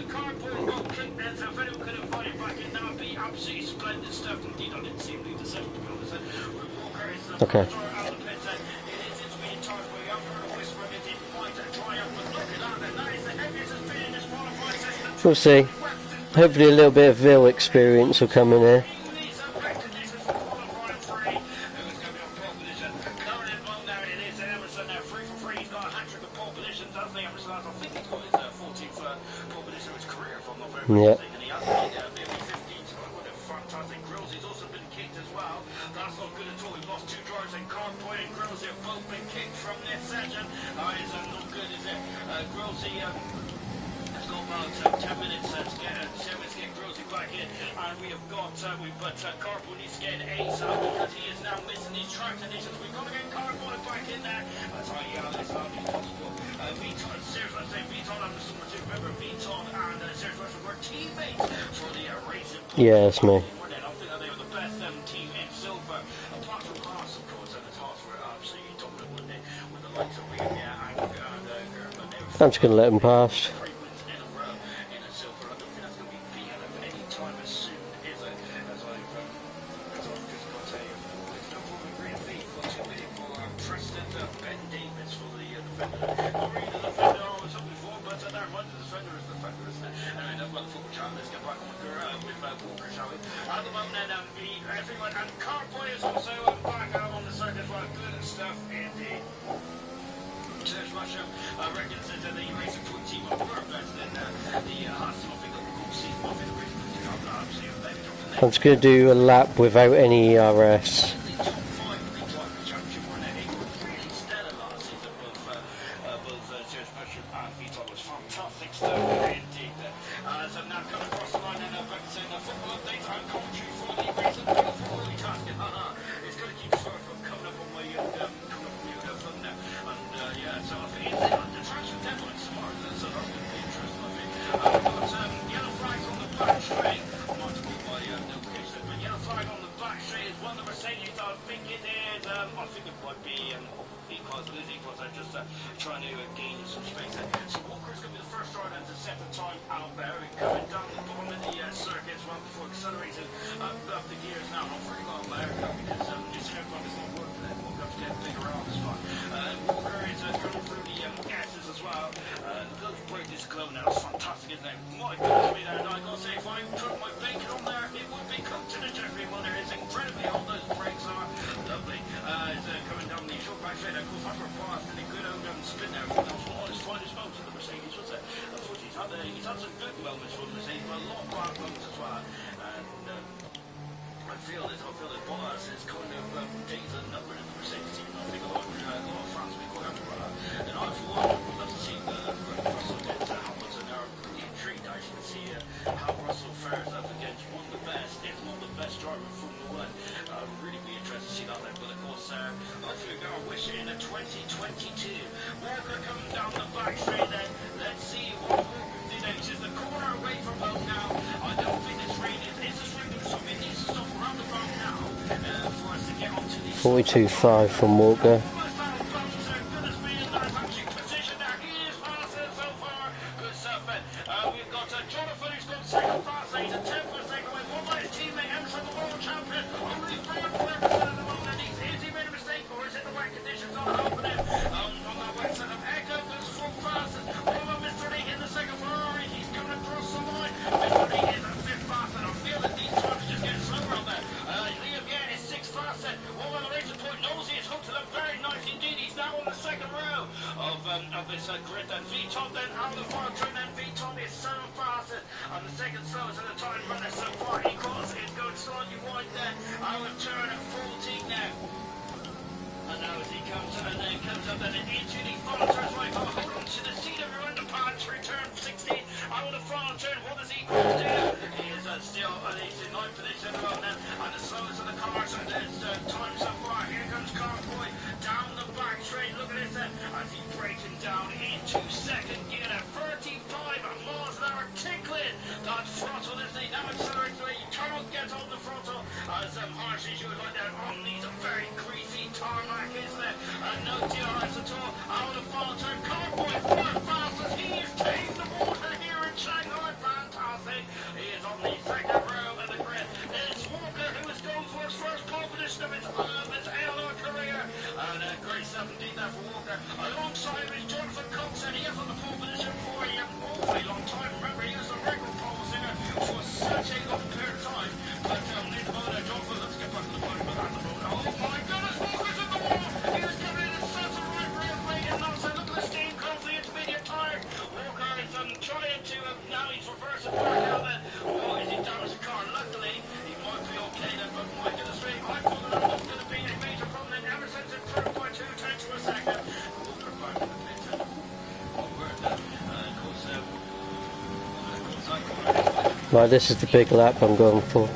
Cardboard will kick that, so if anyone could have got it back in, that would be absolutely splendid stuff. Indeed, I didn't see him leave the second, to be honest. Walker is Okay. out of the pit. It is its main charge, but you haven't heard a whisper of it. It might dry up, but look at that. That is the heaviest it's been in this qualified session. We'll see. Hopefully a little bit of Ville experience will come in here. Yeah. Fantastic. Grillsy's also been kicked as well. That's not good at all. We've lost 2 drivers, and Carboy and Grillsy have both been kicked from this session. It's not good, is it? Grillsy has got about 10 minutes to get Grillsy back in, and we have got Carboy needs to get an ace out because he is now missing these track conditions. We've got to get Carboy back in there. I tell you, it's not impossible. Beaton, seriously, I say Beaton, I'm just going to remember Beaton and seriously were teammates for the racing. Yeah, that's me. I think that they were the best team in silver, apart from Haas, of course, and the Haas were absolutely dominant, weren't they? With the likes of Weir and German. I'm just going to let him pass. 3 wins in a row in a silver. I don't think that's going to be beaten up any time as soon, is it? As I've just got a no problem green feet for 2 minutes for Preston Ben Davis for the defender. Not really the defender I was hoping for, but never mind, the defender is the defender, isn't it? And then about the football channel, let's get back on with Walker, shall we? At the moment, everyone, and Carboy is also back out on the circuit as well. Good stuff indeed. Serge Russia reckons that the racing point team are far better than the Haas. I think we'll see what the racing point team are absolutely better. I'm just going to do a lap without any ERS. Trying to gain some space. So Walker's going to be the first driver to set the time out there. Coming down the bottom of the circuit as well before accelerating up the gears now. Not very well there because this aircraft is not working. We'll have to get bigger around this one. Walker is coming through the gases as well. Those brakes is glow now. It's fantastic, isn't it? My goodness me there. And I got to say, if I put my bacon on there, it would be cooked to the Jeffrey Mother. It's incredibly hot. Those brakes are lovely. It's coming down the short back straight. Of course, after a pass, and a good spin there. That was one of his finest moments in the Mercedes, was it? Unfortunately, he's had some good moments for the Mercedes, but a lot of bad moments as well. And I feel that Bottas is kind of days and numbered in the Mercedes team. I think a lot of fans will be quite happy about that. And I, for one, would love to see Russell against Hamilton. I'm pretty intrigued, actually, to see how Russell fares up against one of the best, if not the best driver in Formula 1. I'd really be interested to see that there. But of course, hopefully we're going to wish it in a 2022. Walker coming down the back straight then. Let's see what Walker did. He's just a corner away from home now. I don't think this rain is this rain going to stop. It needs to stop around the road now for us to get onto the 42.5 from Walker. Is he made a mistake, or is it the wet conditions on opening? On that wet set of Echo goes full fastest. What about Mr. Lee in the second Ferrari? He's coming across the line. Mr. Lee is at fifth fastest. I feel that these times just get slower on there. Liam Yann is sixth fastest. All on the racing point. Nosey is hooked to them very nice indeed. He's now on the second row of this grid. Then V-Tom then out of the far turn. Then V-Tom is seventh fastest. And the second slowest in the time runner so far. Equals is going slightly wide there. Out of turn at 14 now. And now as he comes up then into the final turn right. Oh, hold on to the seat of your underpants through turn 16. Out of the final turn, what does he do? He is still he's in ninth position at the moment and the slowest of the cars and there's time so far. Here comes Carboy down the back straight. Look at this as he's breaking down into second gear at 35 miles an hour tickling that throttle, isn't he? Now accelerates away. You cannot get on the throttle as harsh as you would like that on these very greasy tarmac, isn't it? No DRS at all. Out of the final turn, Carboy fourth fastest. He is taking the water here in Shanghai. Fantastic. He is on the second row of the grid. It's Walker who is going for his first pole position of his ALR career. And great stuff indeed there for Walker. Alongside him is Jonathan Cox, and he is on the pole position for a awfully long time. Remember, he was a record pole singer for such a long period of time. But in the moment, Jonathan, let's get back to the point. Oh my goodness, Walker's in the wall. He was coming in at such a right rear plate, and now so look at the steam comes the intermediate tire. Walker is trying to now he's reversing back out there. Oh, is he damaged the car? Luckily, he might be okay then, but my goodness me, I thought that was going to be a major problem. And ever since it improved by 2 tenths per second, Walker back in the pit. Right, this is the big lap I'm going for.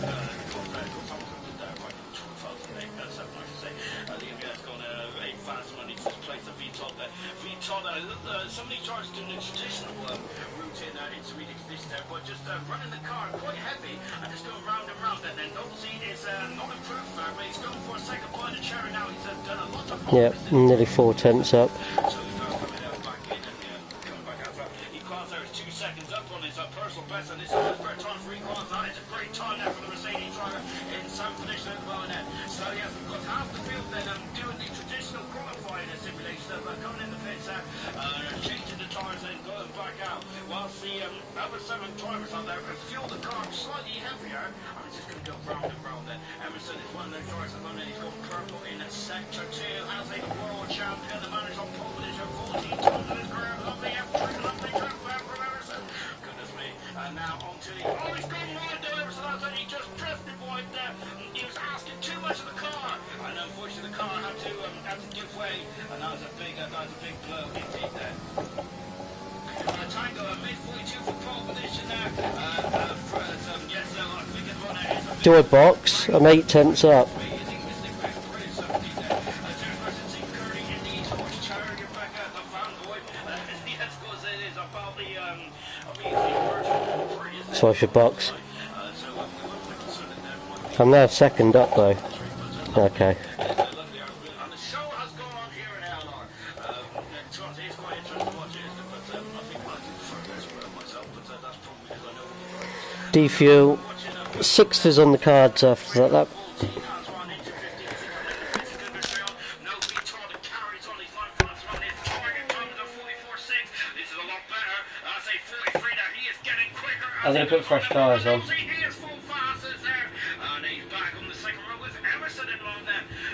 Somebody tries to do the traditional route in intermediate conditions there, but just running the car quite heavy and just going round and round. And then Noblesy is not improved for but he's going for a second point of cherry now. He's done a lot of nearly 4 tenths up. So he's coming back in and coming back out. He qualifies there 2 seconds up on his personal best, and this is his first time for equaliser. It's a great time there for the Mercedes driver in some position at the moment. So yes, we've got half the field then doing the traditional qualifying simulation of coming in the pits changing the tyres and going back out. Whilst the other 7 drivers out there have fueled the car slightly heavier, and it's just going to go round and round there. Emerson is one of those drivers at the moment. He's got purple in sector 2 as a world champion. The man is on pole position 14 times in his career. Lovely lovely trip from Emerson. Goodness me. And now on to the... Oh, he's gone wide there, Emerson. I thought he just drifted wide there. He was asking too much of the car. And unfortunately the car had to give way. And that was a big blow indeed there. Tango, mid 42 for pole position there. Yes, our quickest runner is Do a box, I'm 8 tenths up. So I should box. I'm now second up though. Okay. Defuel. 6th is on the cards after that. I'm going to put fresh tyres on.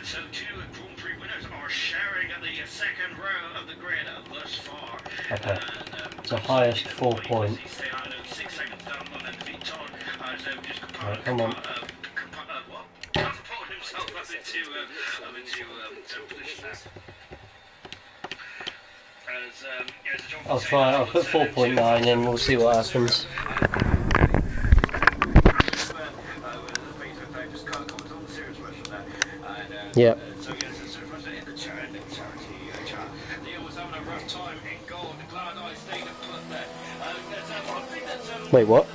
So 2 Grand Prix winners are sharing at the second row of the grid thus far. Okay. It's the highest 4 points. 6 seconds down on the V-Ton. Right, come on. Catapult himself up into position there. I'll try, I'll put 4.9 in, we'll see what happens. Yeah. Wait, what?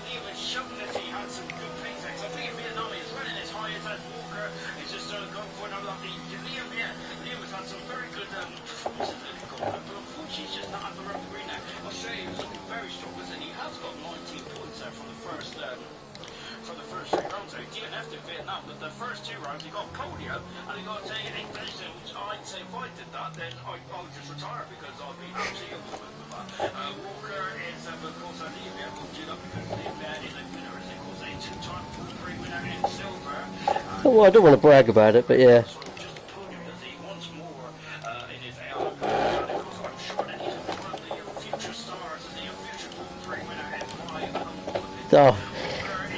For the first 3 rounds, DNF to Vietnam, but the first 2 rounds, he got podium, and he got a position which I'd say if I did that, then I would just retire because I'd be absolutely useless with that. Walker is, of course, a Libya, called you up because Libya is a winner, as they call it, two-time Grand Prix winner in silver. Well, I don't want to brag about it, but yeah. Just podium does he wants more in his ALR career, and of course, I'm sure that he's one of the future stars and the future Grand Prix winner in my humble opinion. Oh,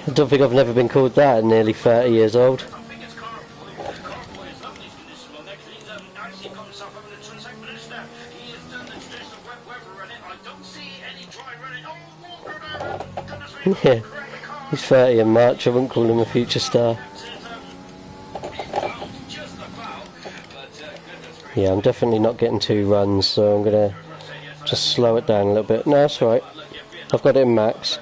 I don't think I've never been called that at nearly 30 years old. I think it's Carboy. Carboy is lovely in this one next. He's actually got himself over the second position now. He has done the traditional wet weather running. I don't see any dry running. Oh, Walker now. Goodness me. Yeah, he's 30 in March. I wouldn't call him a future star. Yeah, I'm definitely not getting 2 runs, so I'm going to just slow it down a little bit. No, that's right. I've got it in max.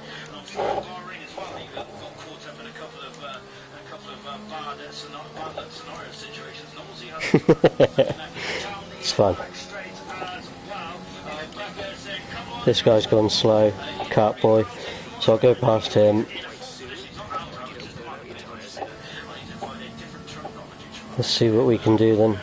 It's fine. This guy's gone slow, Kart Boy, so I'll go past him. Let's see what we can do then.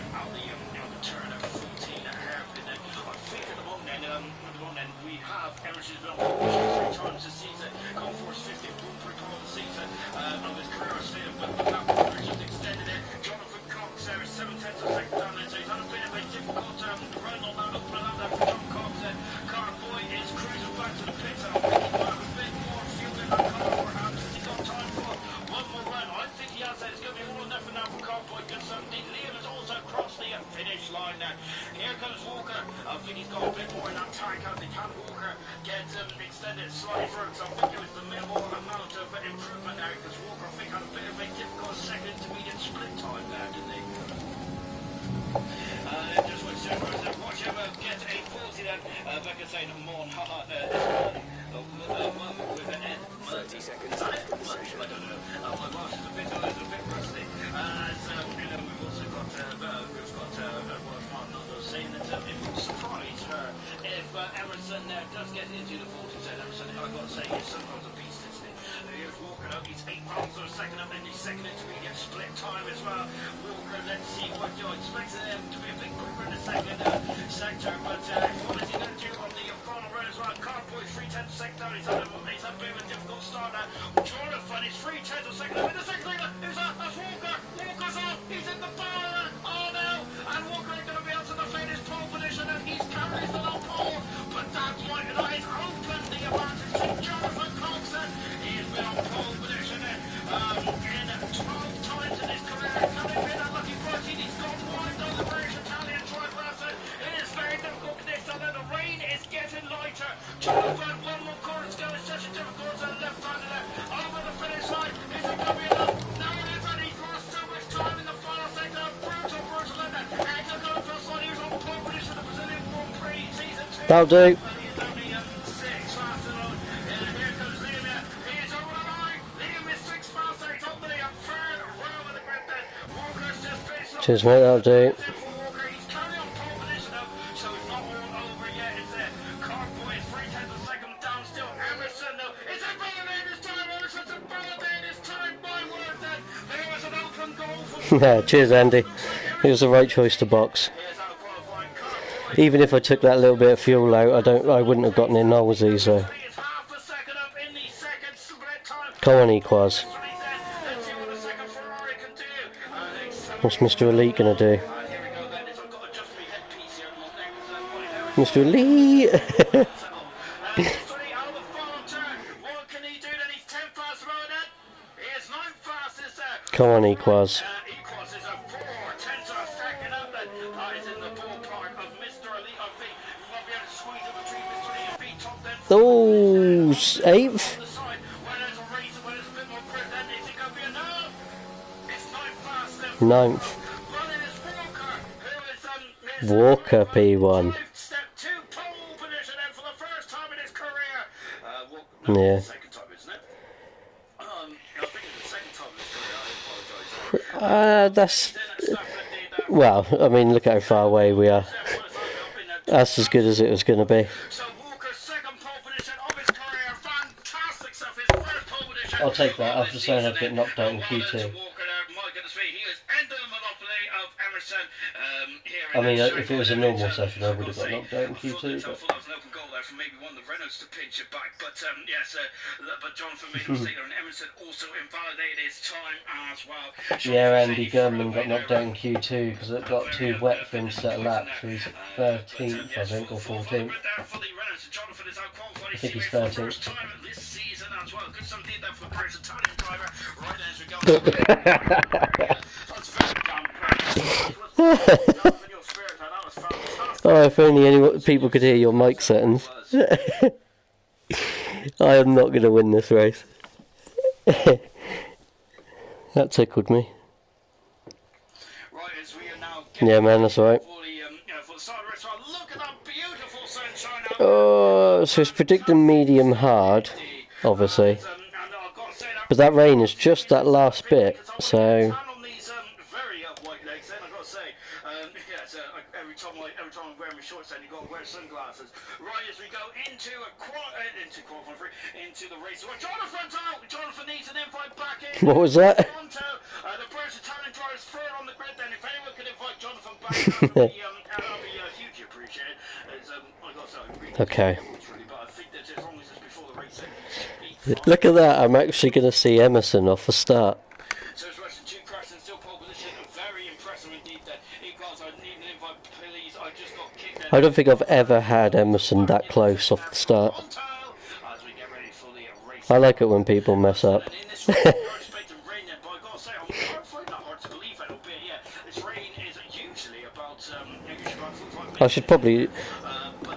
Here comes Walker. I think he's got a bit more in that tank. I think can Walker get extended slightly further? So I think it was the minimal amount of improvement there because Walker, I think, had a bit of a difficult second intermediate split time there, didn't he? Just watch him get a 40 then. Becca saying Mon, haha, with an N. 30 seconds. Is that it? I don't know. My Welsh is a bit rusty. We've also got saying that it would surprise her if Emerson does get into the 40%. Emerson, I've got to say, is sometimes a beast, isn't he? Here's Walker up, he's 8 pounds or a second up in the second intermediate split time as well. Walker, let's see what you expect him to be a bit quicker in the second sector, but what is he going to do on the final run as well? Carboy, 3/10 sector, he's had a bit of a difficult start now. Jonathan is 3/10 of second up in the second leader. That's Walker. Walker's off, he's in the bar. Oh no, and Walker ain't going to be able to defend his pole position, and he's carried the long pole, but that might not has opened the advantage to Jonathan Coxon. He's been on pole position in 12 times in his career. Can he be that lucky 14? He's gone wide on the British Italian driver. It is very difficult this, and the rain is getting lighter. Jonathan, one more corner to go. It's such a difficult left-hander there. Over the finish line. Is it going to be enough? No, it isn't. He's lost so much time in the final sector. Brutal in there. And to go for a slide. He was on pole position in the Brazilian Grand Prix season 2. That'll do. He is only 6 faster on. Here comes Liam. He is over the line. Liam is 6 faster. He's on the third row of the grid then. Walker's just finished off. Cheers, mate, that'll do. Walker, he's carrying on pole position now, so it's not all over yet. It's Carboy is 3/10 of a second down still. Emerson now. Is it Bernadette this time? Emerson's a Bernadette this time. My word then. There was an open goal for Yeah, cheers, Andy. It was the right choice to box. Here's out qualifying Carboy. Even if I took that little bit of fuel out, I wouldn't have gotten in Knowlesy, so He is half a second up in the second split time. come on, Equaz. Let's see what the second Ferrari can do. What's Mr. Elite gonna do? Here we go then. I've got to adjust my headpiece here. My name is Mr. Elite! History out of the final turn. What can he do then? He's 10 fast road then. He is 9 fastest there. Come on, Equaz. Equals is a 4/10 of a second up then. That is in the ballpark of Mr. Elite. I think we might be able to squeeze it between Mr. Elite and B top then. Oh, 8th? On the side, where there's a race, where there's a bit more grip, then is it going to be a no? It's 9 fast then. 9th. Running is Walker, who is Walker P1. step 2 pole position then for the first time in his career. Yeah. Second time, isn't it? I think it's the second time in his career. I apologise. That's... Well, I mean, look how far away we are. That's as good as it was going to be. So Walker's second pole position of his career. Fantastic stuff. His first pole position. I'll take that after saying I'd get knocked out in Q2. Walker there. My goodness me, he is and the monopoly of Emerson here I in mean, Shanghai. if it was a normal session, I would have got knocked out in I thought Q2, that but... full of an open goal there from maybe one of the Reynolds to pinch it back. But yes, but Jonathan made a mistake there, and Emerson also invalidated his time as well. Yeah, Andy Gurman got knocked out in Q2 because it got too wet for him to set a lap, so he's 13th, I think, or 14th. I think he's 13th. Oh, if only people could hear your mic settings. I am not going to win this race. That tickled me. Yeah, man, that's alright. Oh, so it's predicting medium hard, obviously. But that rain is just that last bit, so... Every time I'm wearing my shorts, then you've got to wear sunglasses. Right, as we go into the race. Well, Jonathan needs an invite back in. What was that? The British Italian driver's third on the grid. Then, if anyone could invite Jonathan back, that'll be hugely appreciated. Okay. But I think that as long as it's before the race, Look at that, I'm actually going to see Emerson off the start. So it's Russian 2 crashes, still pole position. Very impressive indeed there. I need an invite, please. I just got kicked. I don't think I've ever had Emerson that close off the start. I like it when people mess up. I should probably,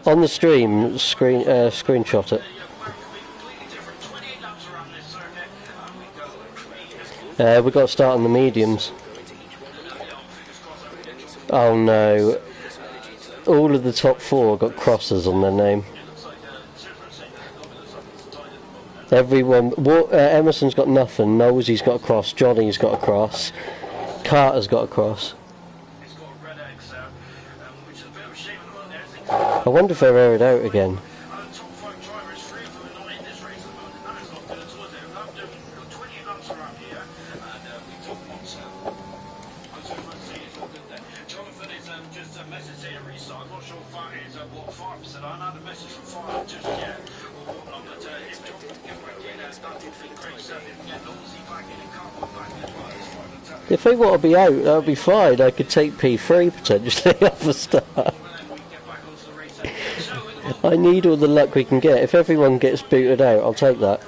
on the stream, screenshot it. We've got to start on the mediums. Oh no. All of the top 4 got crosses on their name. Everyone... Emerson's got nothing, Nosey's got a cross, Johnny's got a cross, Carter's got a cross. I wonder if they're aired out again. If they want to be out, that'll be fine. I could take P3 potentially off the start. I need all the luck we can get. If everyone gets booted out, I'll take that.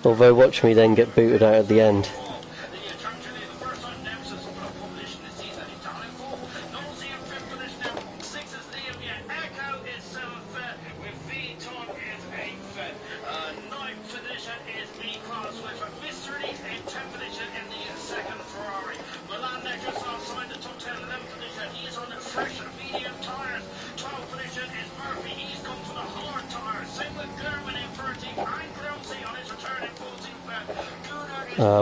Although watch me then get booted out at the end.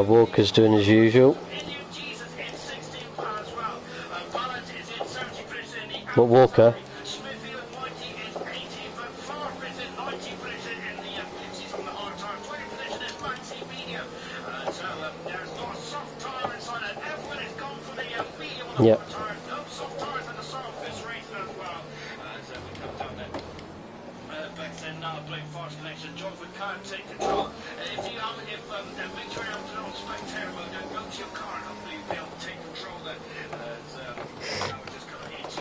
Walker's doing as usual. What, Walker? Yep.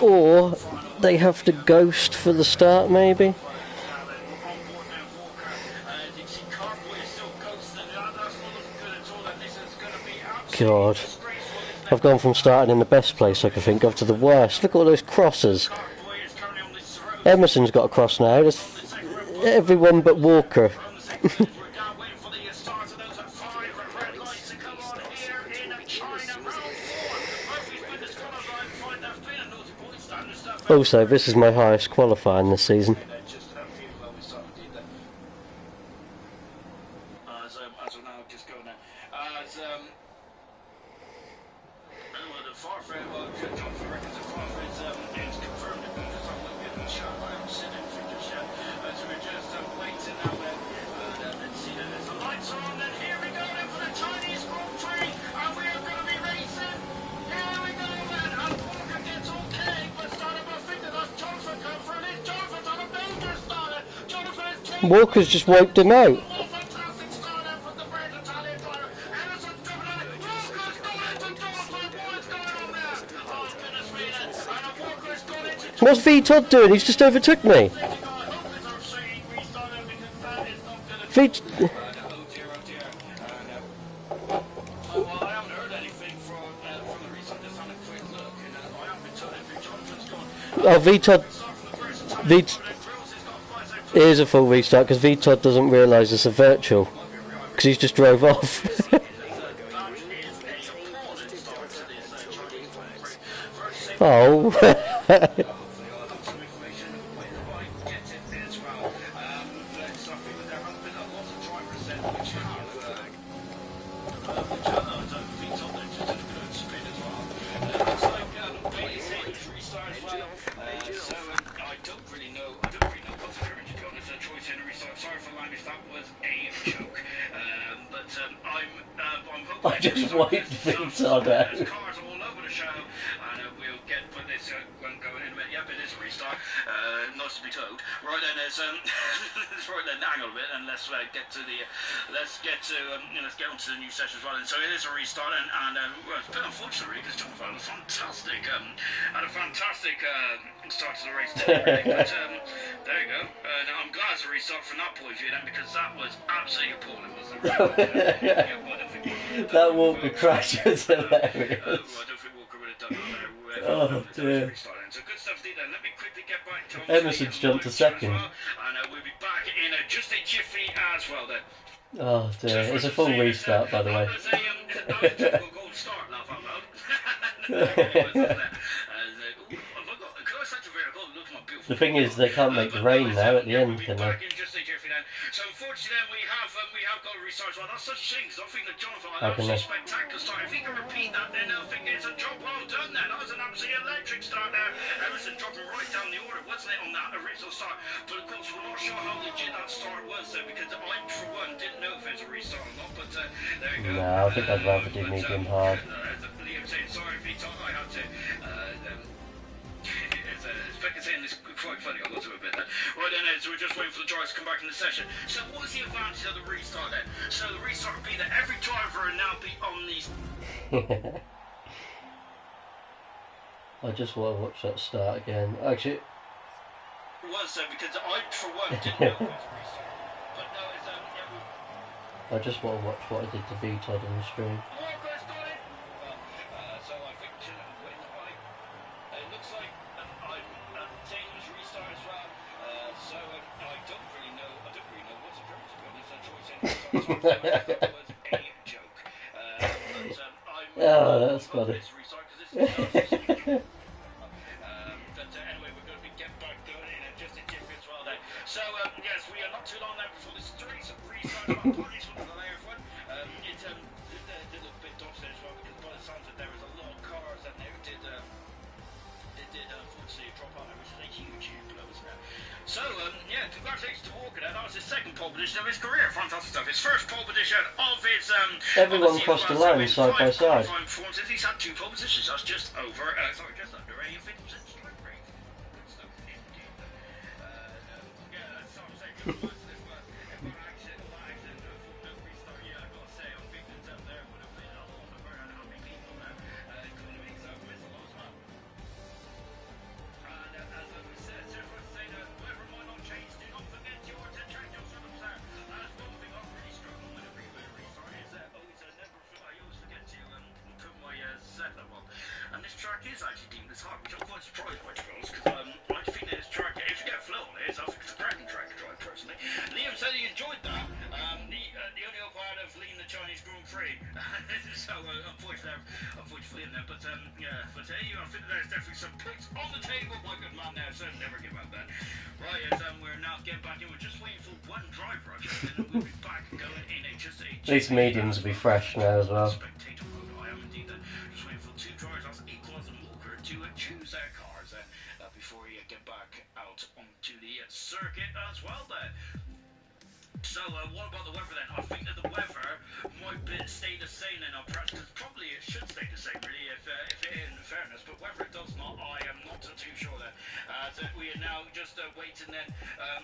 Or they have to ghost for the start, maybe? God. I've gone from starting in the best place I could think of to the worst. Look at all those crosses. Emerson's got a cross now. There's everyone but Walker. Also, this is my highest qualifying this season. lights on, and here we go then for the Chinese Grand Prix, and we are going to be racing. Here we go then, and Walker gets okay, but started by finger. That's Jonathan come through, and it's Jonathan's on a major starter. Jonathan is taking Walker's just wiped him out. fantastic start then from the brand Italian driver. Emerson's coming on it. Walker's gone into Jonathan. What is going on there? Oh goodness me! And Walker's gone into. What's V Todd doing? He's just overtook me. V. Oh, V Todd. It is a full restart because V Todd doesn't realise it's a virtual because he's just drove off. Oh. I just wiped things on out. Cars all over the show, and we'll get put this one going in a minute. Yep, it is a restart. Nice to be told. Right then, there's right then. Hang on a bit, and let's get to the let's get on to the new session as well. And so it is a restart, and well, it's been unfortunate really because Jonathan had a fantastic start to the race today. But there you go. I'm glad it's a restart from that point of view then, because that was absolutely appalling, wasn't it? That Walker crash was hilarious. I don't think Walker would have done that there. Oh dear. So good stuff indeed then. Let me quickly get back to Emerson's jumped to second. well, and we'll be back in just a jiffy as well then. Oh dear, it's a full restart by the way. The thing is, they can't make the rain now at the end, can they? So unfortunately, then we have got a restart as well. That's such a shame because I think that Jonathan had How an can they? absolutely spectacular start. If he can repeat that, then I think it's a job well done. Then that was an absolutely electric start there. Emerson dropping right down the order, wasn't it, on that original start? But of course, we're not sure how legit that start was there because I, for one, didn't know if it was a restart or not. But there you go. No, I think I'd rather do medium hard. Liam saying sorry, Peter, I had to. It's saying this quite funny. I got to admit that. Right then, so we're just waiting for the drivers to come back in the session. So what is the advantage of the restart then? So the restart would be that every driver will now be on these. I just want to watch that start again. Actually, It was so because I, for one, didn't know it was a restart. But no, it's I just want to watch what I did to V Todd on the stream. Walker's got it. Well, so I think it looks like Taylor's restart as well. So I don't really know what's occurring to be honest. Troy Taylor's restart was a joke. Oh, that's funny. This restart because this is. But anyway, we're going to get back going in just a jiffy as well then. So yes, we are not too long now before this race of restart. Apologies for the delay, everyone. It did look a bit dodgy as well because by the sounds of it, there was a lot of cars and they did unfortunately drop out, which is a huge blow, isn't it? So yeah, congratulations to Walker there. That was his second pole position of his career. Fantastic stuff. His first pole position of his Everyone crossed the line side by side. He's had 2 pole positions. That's just over. Just under a 50% strike rate. Good stuff indeed. Yeah, that's something to say. Good luck to this one. What accident, no restart. Yeah, I gotta say, I think that there would have been a lot of very unhappy people there. Couldn't have been so missed a lot as well. And as we said, everyone say that whoever might not change, do not forget your to check your circumstance. That's one thing I'm really struggling with every restart is that I always forget to put my setup on. And this track is actually deemed as hard, which I'm quite surprised by, to be honest, because I think that this track, if you get flow on it, I think it's a cracking track to drive personally. Liam said he enjoyed that. The only other part of leading the Chinese Grand Prix. So unfortunately in there, but yeah, but I think there's definitely some picks on the table. My good man there, so never give up that. Right, as we're now getting back in, we're just waiting for one driver, actually, and we'll be back going in just a. These mediums will be fresh now as well. Spectator mode. I am indeed just waiting for 2 drivers, that's Equals and Walker, to choose their cars before you get back out onto the circuit as well there. So what about the weather then? I think that the weather might stay the same then, perhaps, because probably it should stay the same really, if it in fairness, but whether it does not, I am not too sure then. So we are now just waiting then,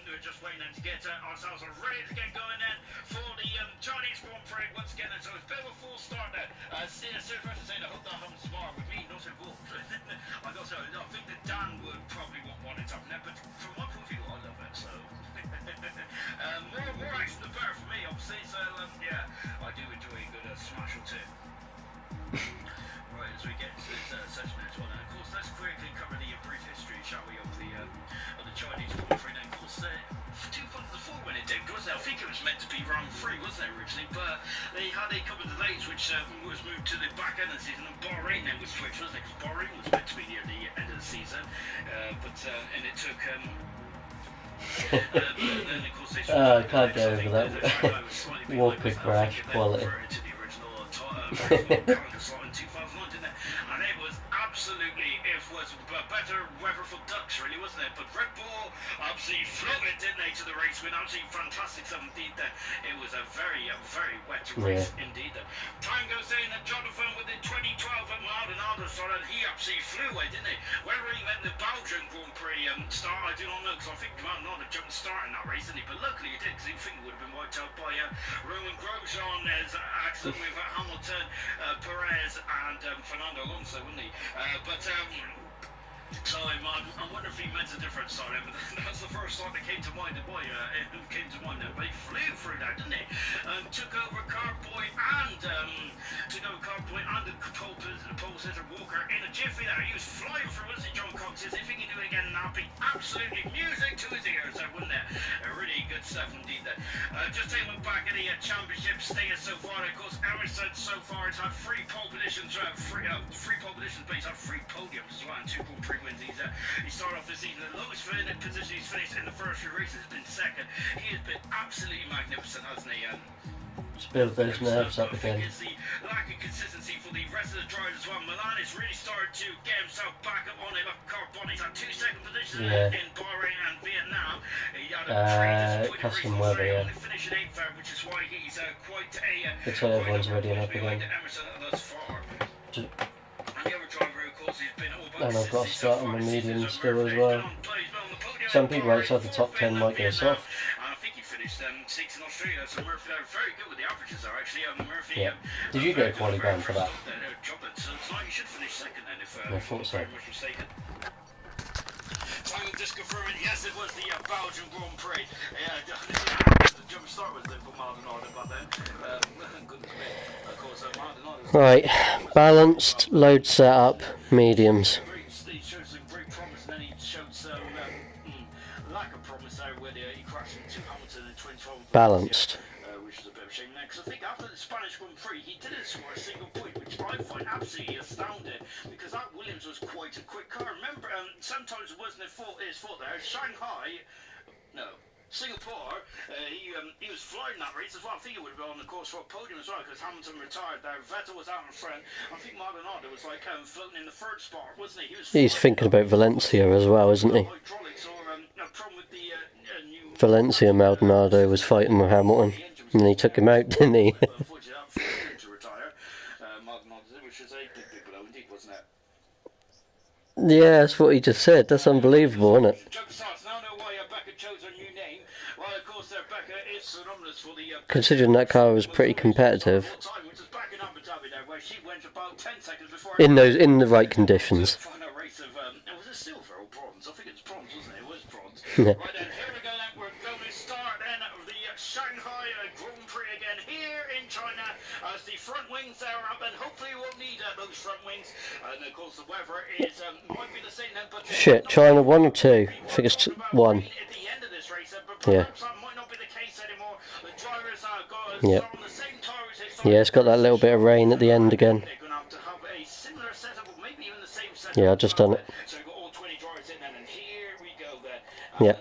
we're just waiting then to get ourselves ready to get going then for the Chinese Grand Prix once again, and so it's a bit of a full start there. First saying, I hope that happens tomorrow with me, not involved. I think that Dan would probably want it to happen there, but from my point of view, I love it, so... more action the better for me, obviously, so yeah, I do enjoy a good smash or two. Right, as we get to this session as well, and of course let's quickly cover the brief history, shall we, of the Chinese Grand Prix. Now, of course, 2004 when it debuted, wasn't it? I think it was meant to be round 3, wasn't it, originally, but they had a couple of delays, which was moved to the back end of the season, and Bahrain then was switched, wasn't it? Because Bahrain was meant to be near the end of the season, and it took... I can't get over that Walker crash quality. And it was absolutely, it was better weather for ducks, really, wasn't it? But Red Bull absolutely floated, didn't they, to the race with absolutely fantastic stuff indeed. It was a very wet race indeed. Tango saying that Jonathan with the 2012 at Maldonado started, he absolutely flew away, didn't he? Whether he meant the Belgian Grand Prix start, I do not know, because I think Maldonado jumped start in that race, didn't he? But luckily he did, because he think he would have been wiped out by Roman Grosjean as accident with Hamilton, Perez and Fernando Alonso, wouldn't he? I wonder if he meant a different start. That's the first thought that came to mind. But he flew through that, didn't he? Took over Carboy and the pole sitter Walker in a jiffy there. He was flying through, wasn't he, John Cox? If he can do it again, that'd be absolutely music to his ears, wouldn't it? Really good stuff indeed there. Just taking a look back at the championship status so far. Of course, Emerson so far has had 3 pole positions, three pole positions, but he's had 3 podiums as well, and 2 Grand Prix wins. He started off the season the lowest position he's finished in the first 3 races has been second. He has been absolutely magnificent, hasn't he? Build those nerves up again. It's the lack of consistency for the rest of the drivers as well. Milan has really started to get himself back up on it. Look, Carbon, he's had 2 second positions in Bahrain and Vietnam. He had a custom weather, only finished in 8th there, which is why he's quite a... Good to everyone's ready and up again. Thus far. And the other driver, of course, he's been all about And I've got to start on my medium still as well. Some people outside the top 10 might go soft. I think he finished 6th in Australia, so Murphy are very good with the averages there, actually. Murphy, yeah. Did you go quality down for that? So it's like you should finish second then, if I thought so. I'm very much mistaken. Simon just confirming, yes, it was the Belgian Grand Prix. The jump start was there for Maldonado, but then, goodness me, of course, Maldonado. Right, balanced, load setup, mediums. He showed some great promise, and then he showed some lack of promise there where he crashed into Hamilton in 2012. Balanced. Which is a bit of a shame now, because I think after the Spanish Grand Prix, he didn't score a single point, which I find absolutely astounding, because that Williams was quite a quick car. Remember, sometimes it wasn't his fault there. Singapore, he was flying that race as well. I think he would have been on the course for a podium as well, because Hamilton retired there. Vettel was out in front. I think Maldonado was like floating in the 3rd spot, wasn't he? He's thinking about Valencia as well, isn't he? Valencia, Maldonado was fighting with Hamilton, and he took him out, didn't he? Yeah, that's what he just said. That's unbelievable, isn't it? Considering that car was pretty competitive in the right conditions. Was it silver or bronze? I think it's bronze, wasn't it? It was bronze. Yeah. Right then, here we go then. We're going to start then the Shanghai Grand Prix again here in China as the front wings are up, and hopefully we won't need those front wings. And of course the weather is might be the same then, but shit, China 1 or 2? I think it's 1. At the end of this race, but perhaps that might not be the case anymore. The drivers are going to start on the same tires. Yeah, it's got that little bit of rain at the end again. They're going to have a similar setup, or maybe even the same setup. Yeah, I've just done it. So we've got all 20 drivers in then, and here we go then. Yeah.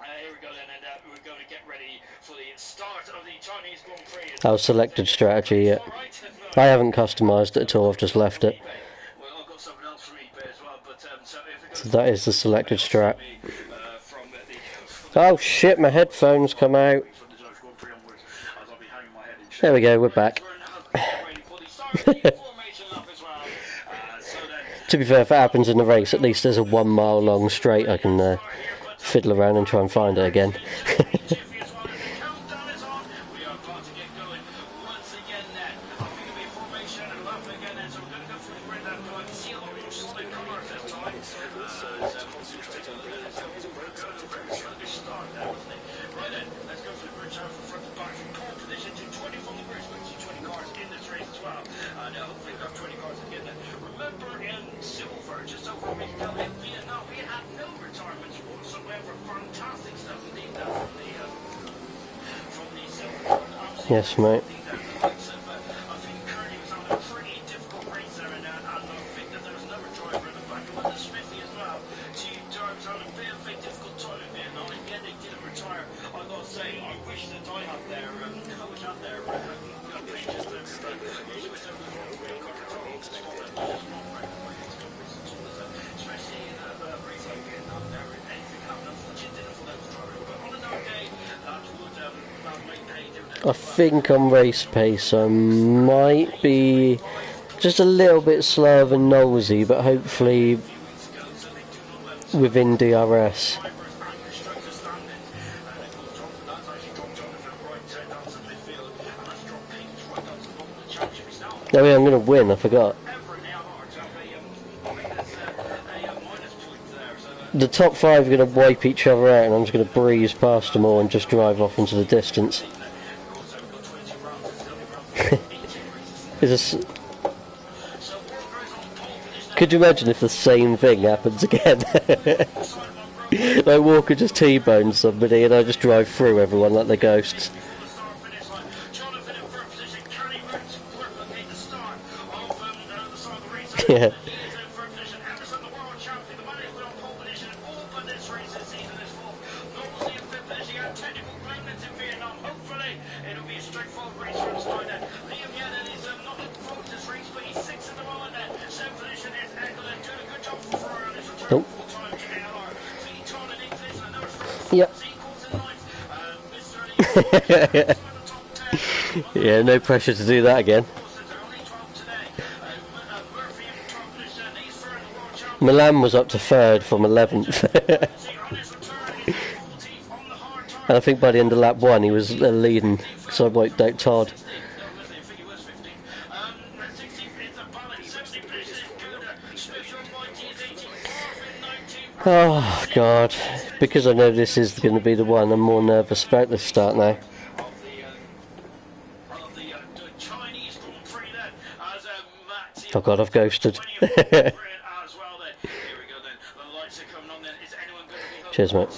Here we go then, and we're going to get ready for the start of the Chinese Grand Prix. Our selected strategy yet. I haven't customised it at all, I've just left it. Well, I've got something else from eBay as well, but So that is the selected strat. Oh shit, my headphones come out. There we go, we're back. To be fair, if it happens in the race, at least there's a 1 mile long straight I can fiddle around and try and find it again. Yes, mate. I think on race pace I might be just a little bit slower than Nosey, but hopefully within DRS. Oh yeah, I'm going to win, I forgot. The top 5 are going to wipe each other out and I'm just going to breeze past them all and just drive off into the distance. Could you imagine if the same thing happens again? Like Walker just T-bones somebody and I just drive through everyone like they're ghosts. Yeah. Nope. Yep. Yeah, no pressure to do that again. Milan was up to 3rd from 11th. And I think by the end of lap 1 he was leading, because I wiped out Todd. Oh god, because I know this is going to be the one, I'm more nervous about the start now. Oh god, I've ghosted. Cheers, mate.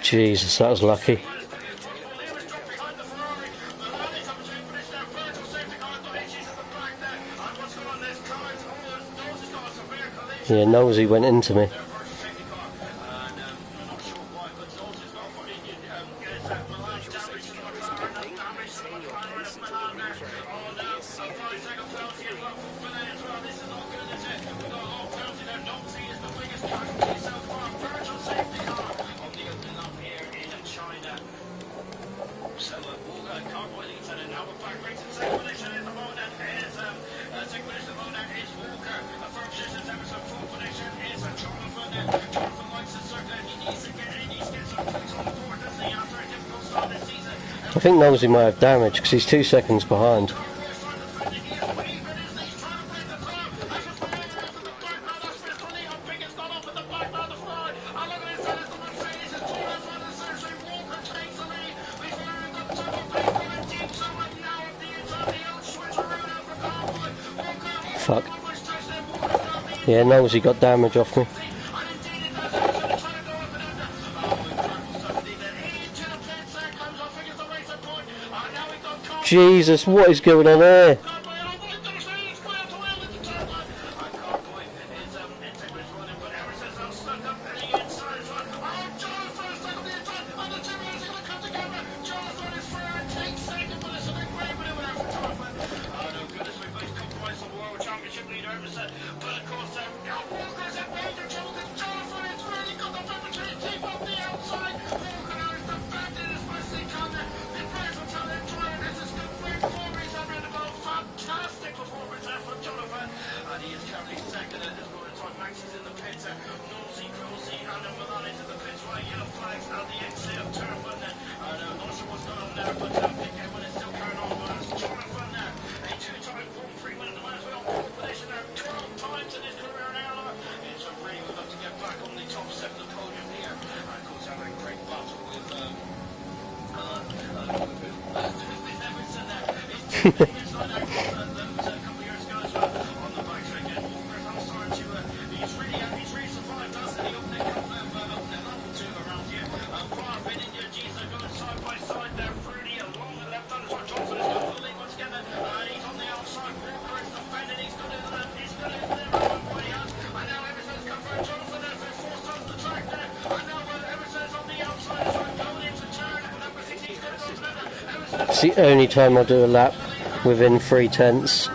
Jesus, that was lucky. Yeah, Nosey went into me. I think Nosey might have damage because he's 2 seconds behind. Yeah, Nosey got damage off me. Jesus, what is going on there? It's the only time I do a lap within 3/10.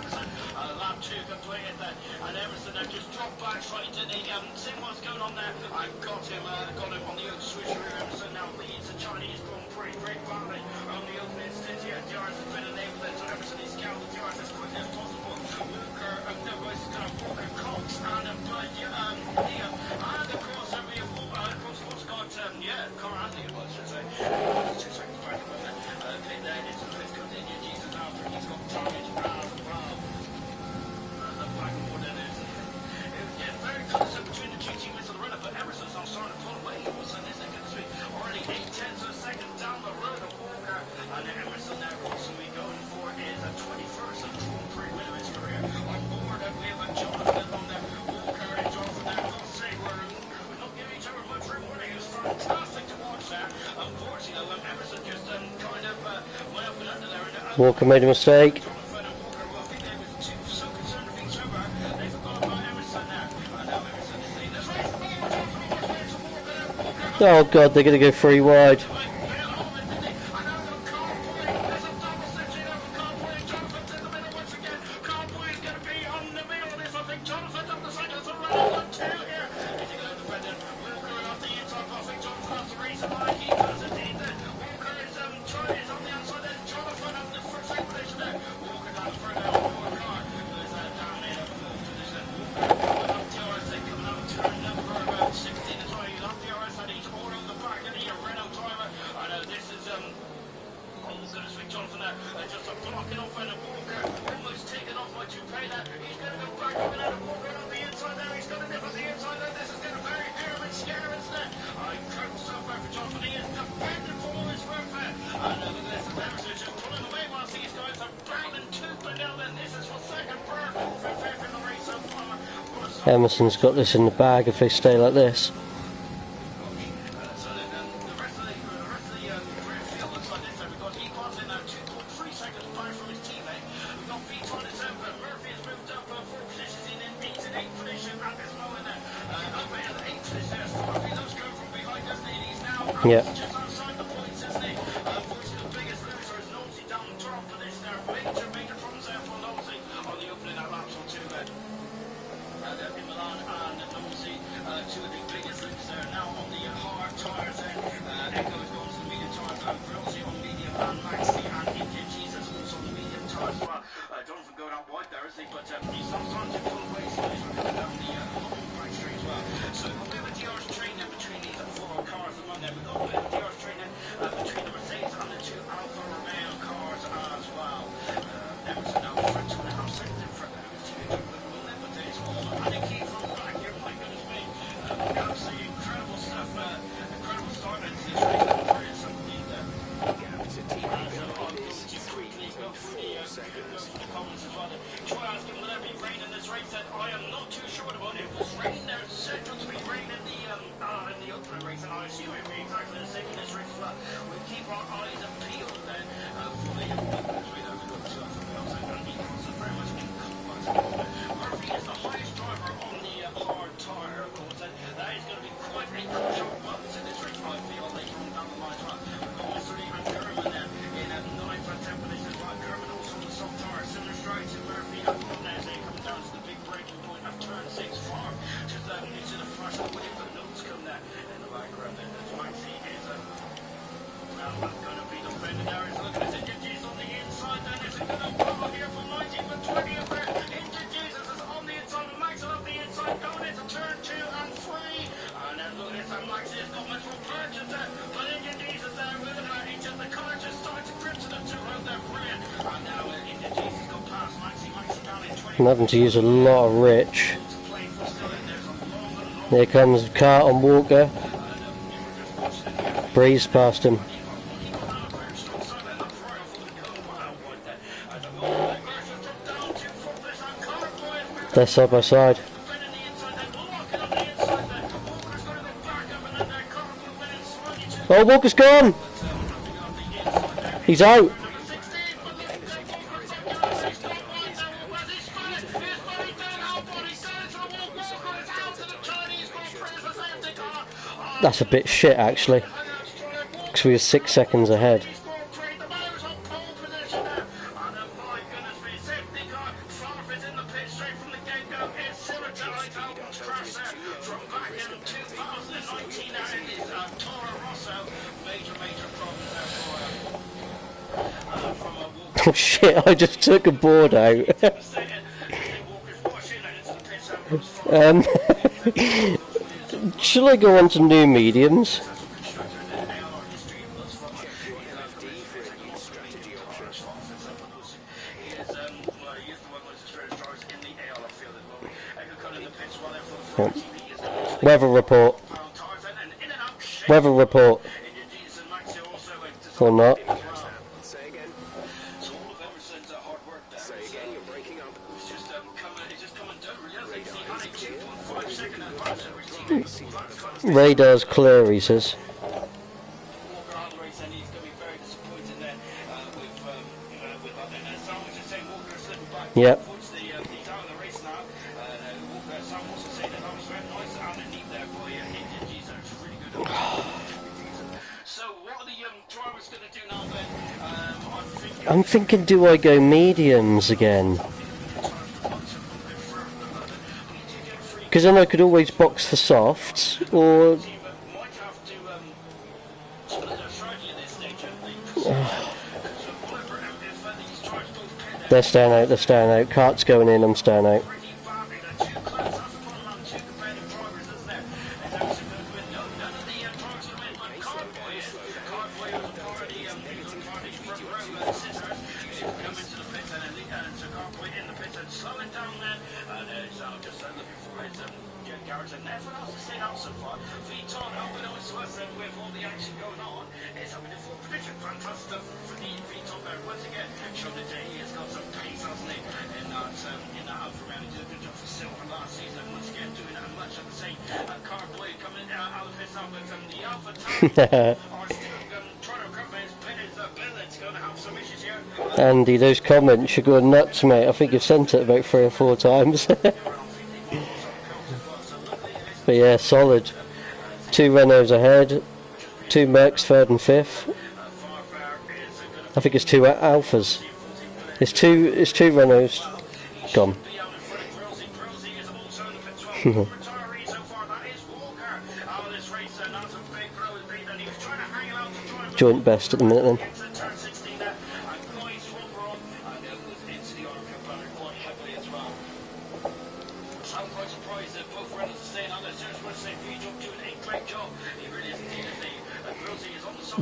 Walker made a mistake. Oh god, they're going to go 3 wide. Emerson's got this in the bag if they stay like this. Yeah. So we'll do a DR's train in between these 4 cars, and then we've got a bit of DR in the background. There's Maxi is going to be defending there. He's looking at Introduce on the inside. Then is it going to come up here for 19 but 20 up there? Introduce is on the inside. Max on the inside. Going into turn 2 and 3. And then look at that. Maxi has got much more purchase there. But Introduce is there with him. The car just started to grip to the 2 out there. Brilliant. And now Introduce has got past Maxi. Maxi down in 20. I'm having to use a lot of rich. Here comes Cart on Walker. Breeze past him. They're side by side. Oh, Walker's gone! He's out! That's a bit shit actually, because we were 6 seconds ahead. Oh shit, I just took a board out. Shall I go on to new mediums? Yeah. Weather report. Weather report. Or not. Radar's clear, he says. Yep. I'm thinking, do I go mediums again? Because then I could always box for softs, or... They're staying out, they're staying out. Cart's going in, I'm staying out. Andy, those comments are going nuts, mate. I think you've sent it about 3 or 4 times. But yeah, solid. 2 Renaults ahead, 2 Mercs, 3rd and 5th. I think it's 2 Alphas. It's two Renaults gone. Joint best at the minute then.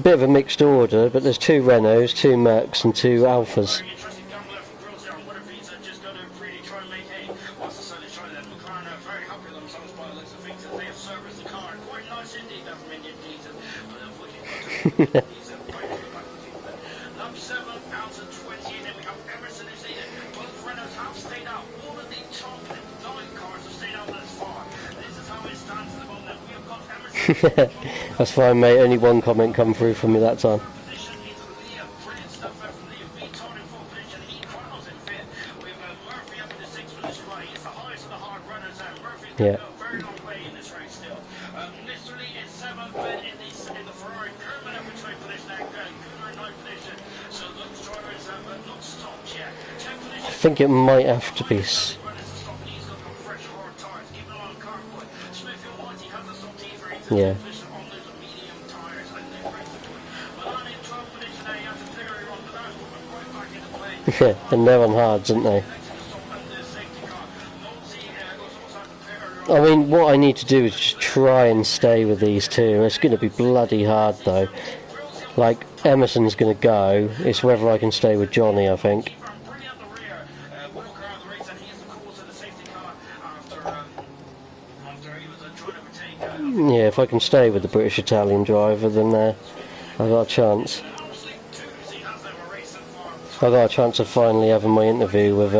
Bit of a mixed order, but there's 2 Renaults, 2 Mercs and 2 Alphas. That's fine, mate. Only 1 comment come through from me that time. Yeah. I think it might have to be. Yeah. Yeah, and they're on hards, aren't they? I mean, what I need to do is just try and stay with these two. It's going to be bloody hard, though. Like, Emerson's going to go. It's whether I can stay with Johnny, I think. Yeah, if I can stay with the British-Italian driver, then I've got a chance. I've got a chance of finally having my interview with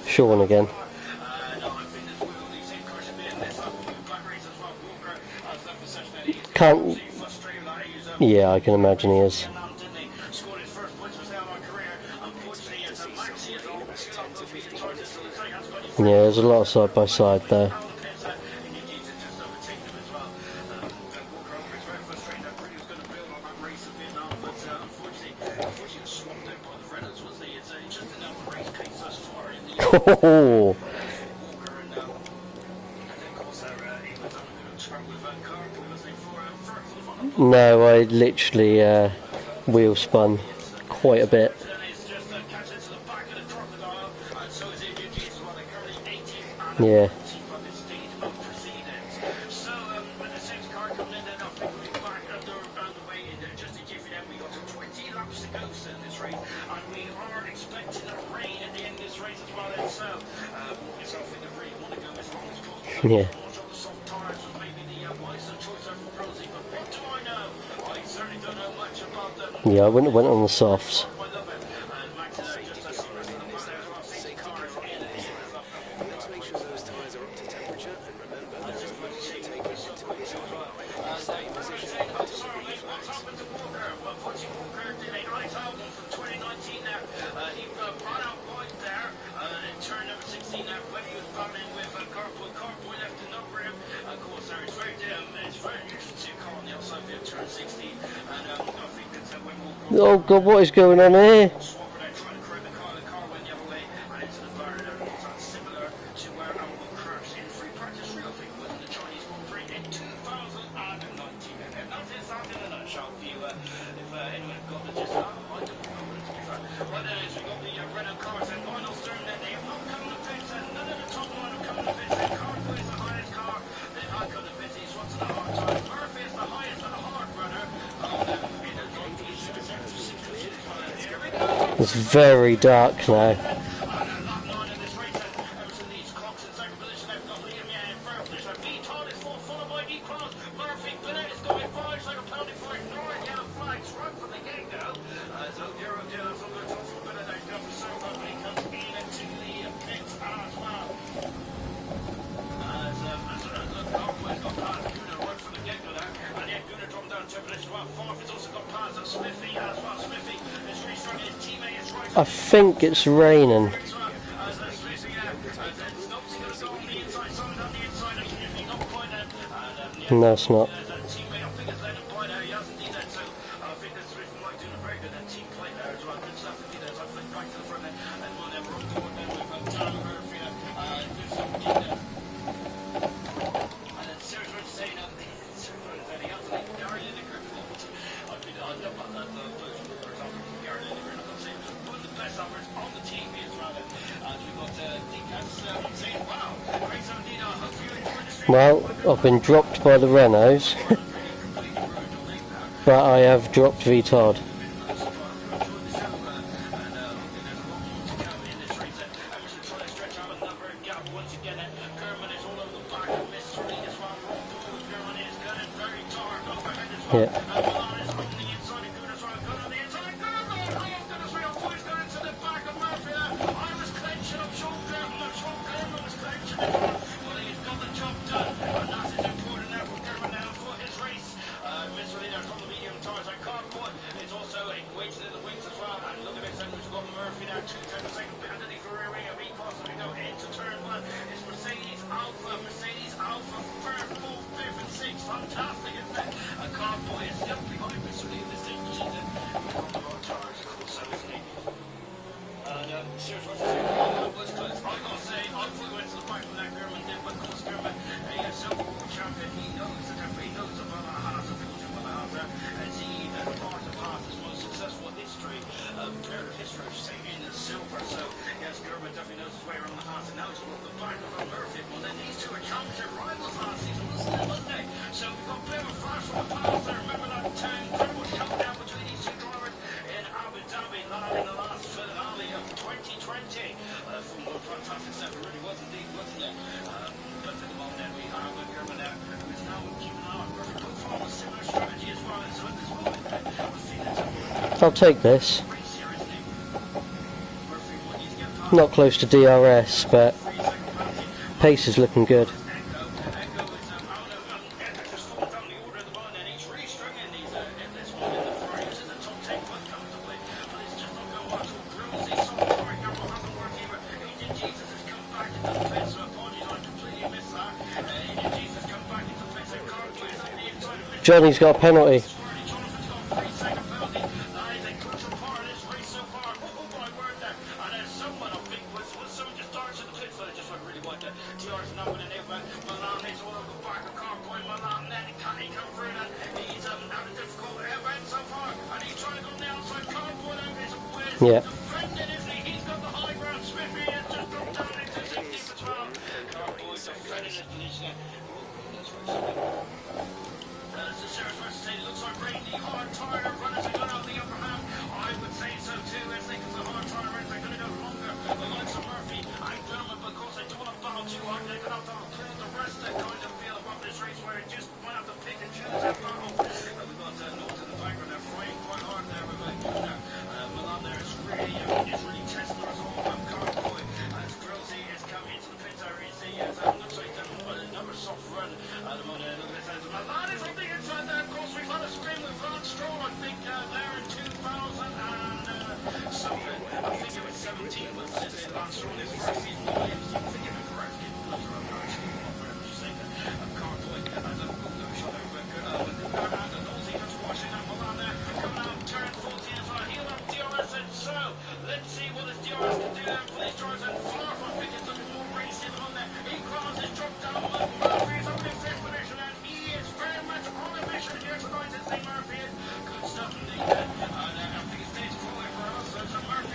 Sean again. Can't... Yeah, I can imagine he is. Yeah, there's a lot of side-by-side there. Oh. No, I literally wheel spun quite a bit. Yeah. Yeah. Yeah, I went on the softs. Oh God, what is going on here? It's very dark now. I think it's raining. No, it's not. Well, I've been dropped by the Renaults, but I have dropped VTOD. Yeah. Fantastic, isn't it? A car boy is I'll take this. Not close to DRS, but pace is looking good. Johnny's got a penalty. Yeah.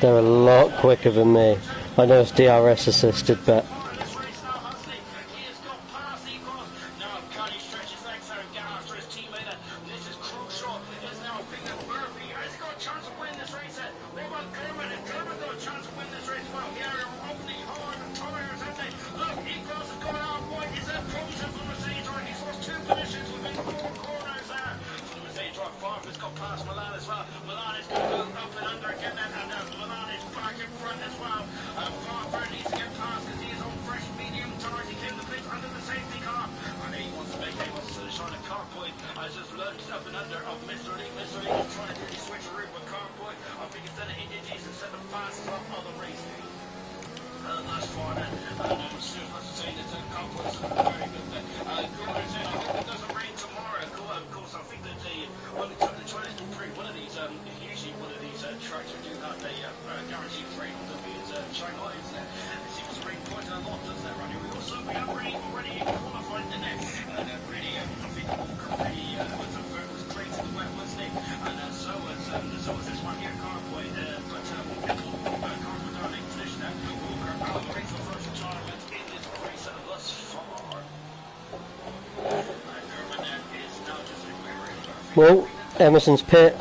They're a lot quicker than me. I know it's DRS assisted, but well, Emerson's pit.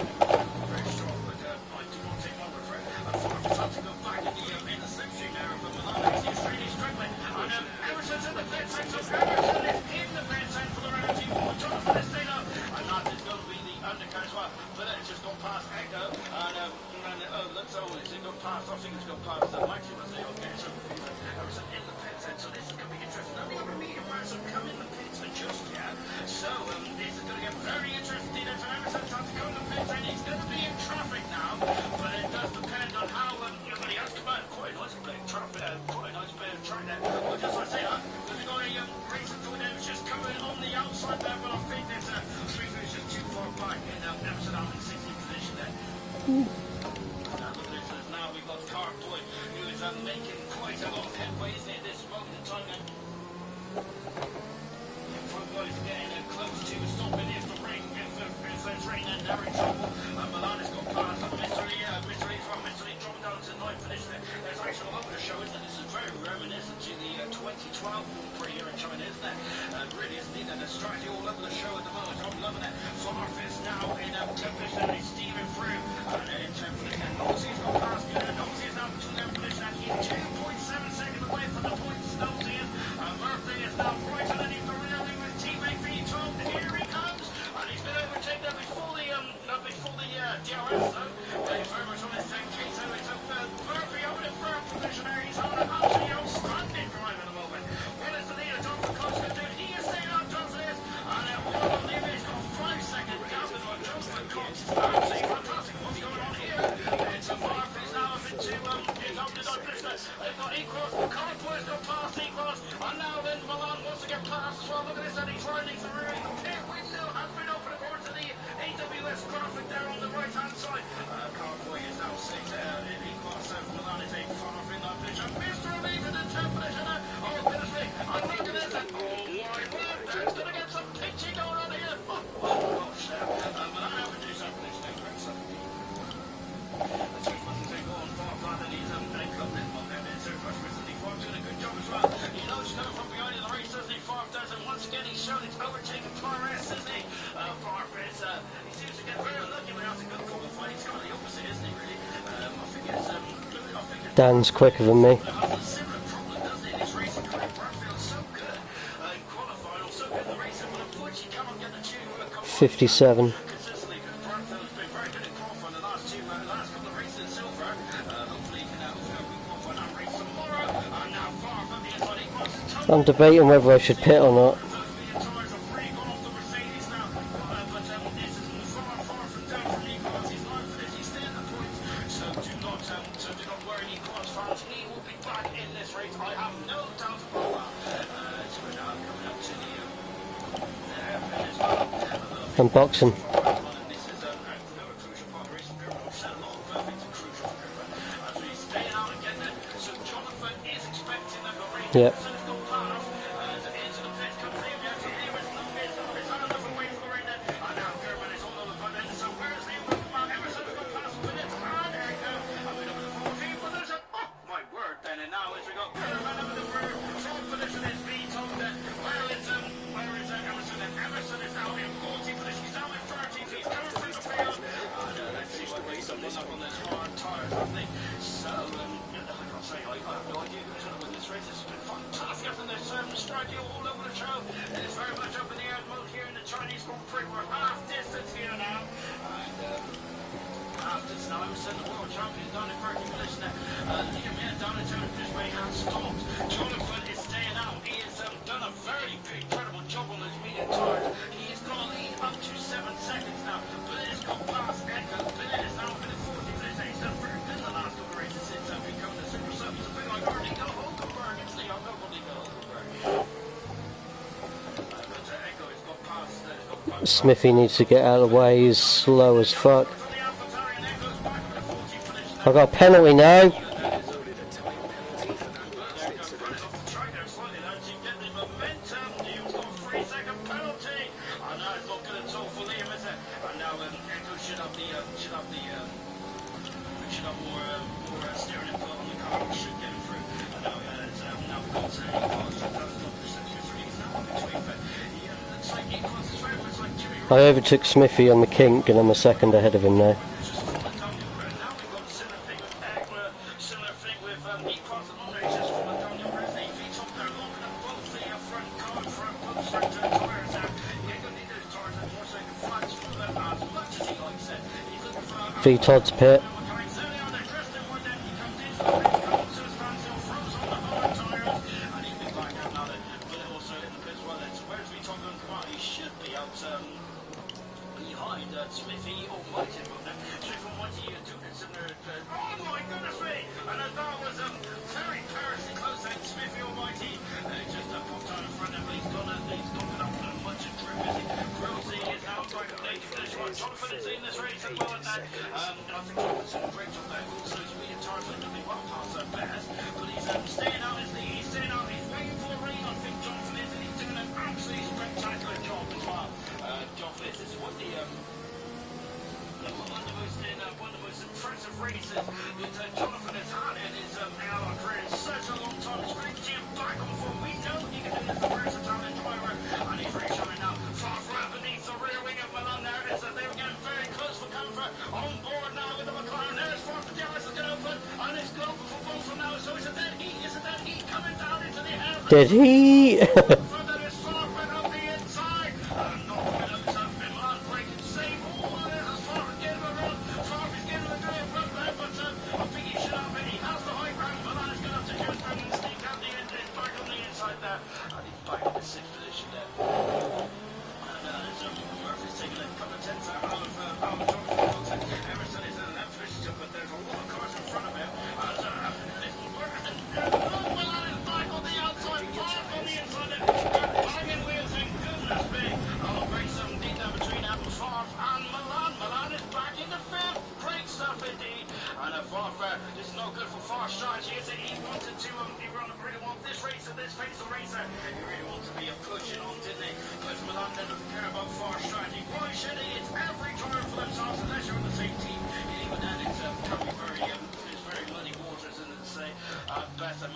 show. It's overtaken Torres, isn't he? Farfus, he seems to get very lucky when he has a good qualifying. It's kind of the opposite, isn't he, really? I think it's... Dan's quicker than me. has a similar problem, doesn't he, in his racing career? Bradfield's so good in qualifying, or so good in the racing, but unfortunately cannot get the two 57. consistently, because Bradfield's been very good in qualifying the last couple of races in silver. Hopefully he can qualify that race tomorrow. And now far from the inside, he crosses I'm debating whether I should pit or not. Unboxing. Yep. Smithy needs to get out of the way, he's slow as fuck. I got a penalty now. I overtook Smithy on the kink and I'm a second ahead of him now. V-Todd's pit. Did he?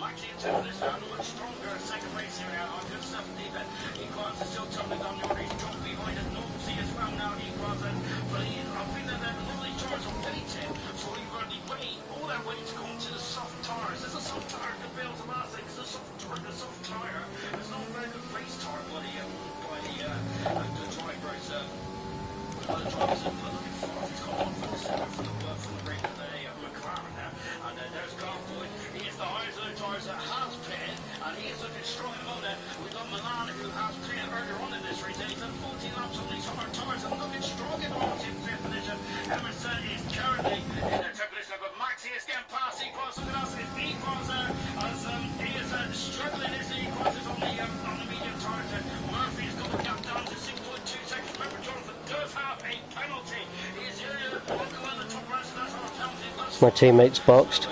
Maxi and Tim this round, much stronger second race here now. Good stuff, David. He climbs the still top 14 laps on these hard tyres and looking strong in the market in fifth position. Emerson is currently in the third position, but Maxi is getting past Equals. Look at us, it's Equals as he is struggling as Equals is on the medium tyres. Murphy has got the gap down to 6.2 seconds. Remember, Jonathan does have a penalty. He's walking on the top right, so that's our penalty. My teammates boxed.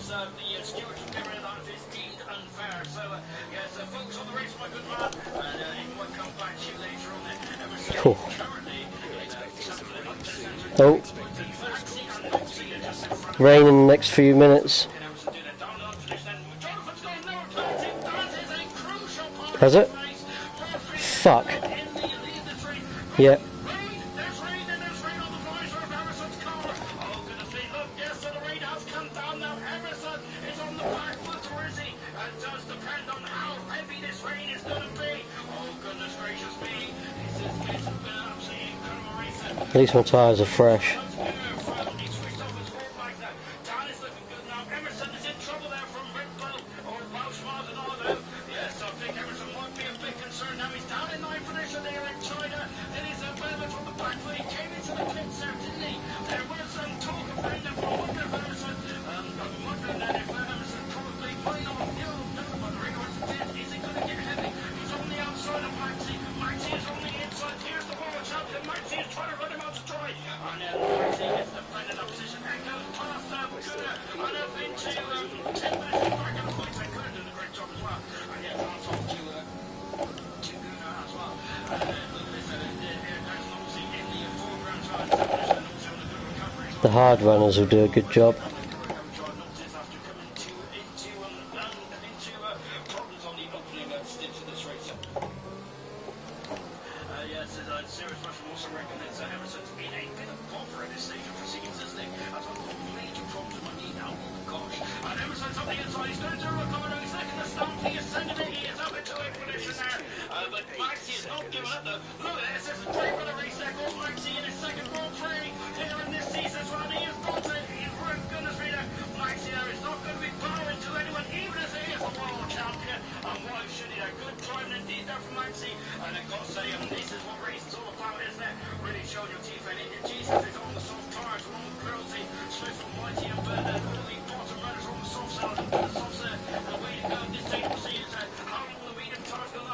The stewards will get rid of that if it's deemed unfair. So, yes, focus on the race, my good man, and it might come back to you later on. Cool. Oh. Rain in the next few minutes. Has it? Fuck. Yep. At least my tyres are fresh. The hard runners will do a good job.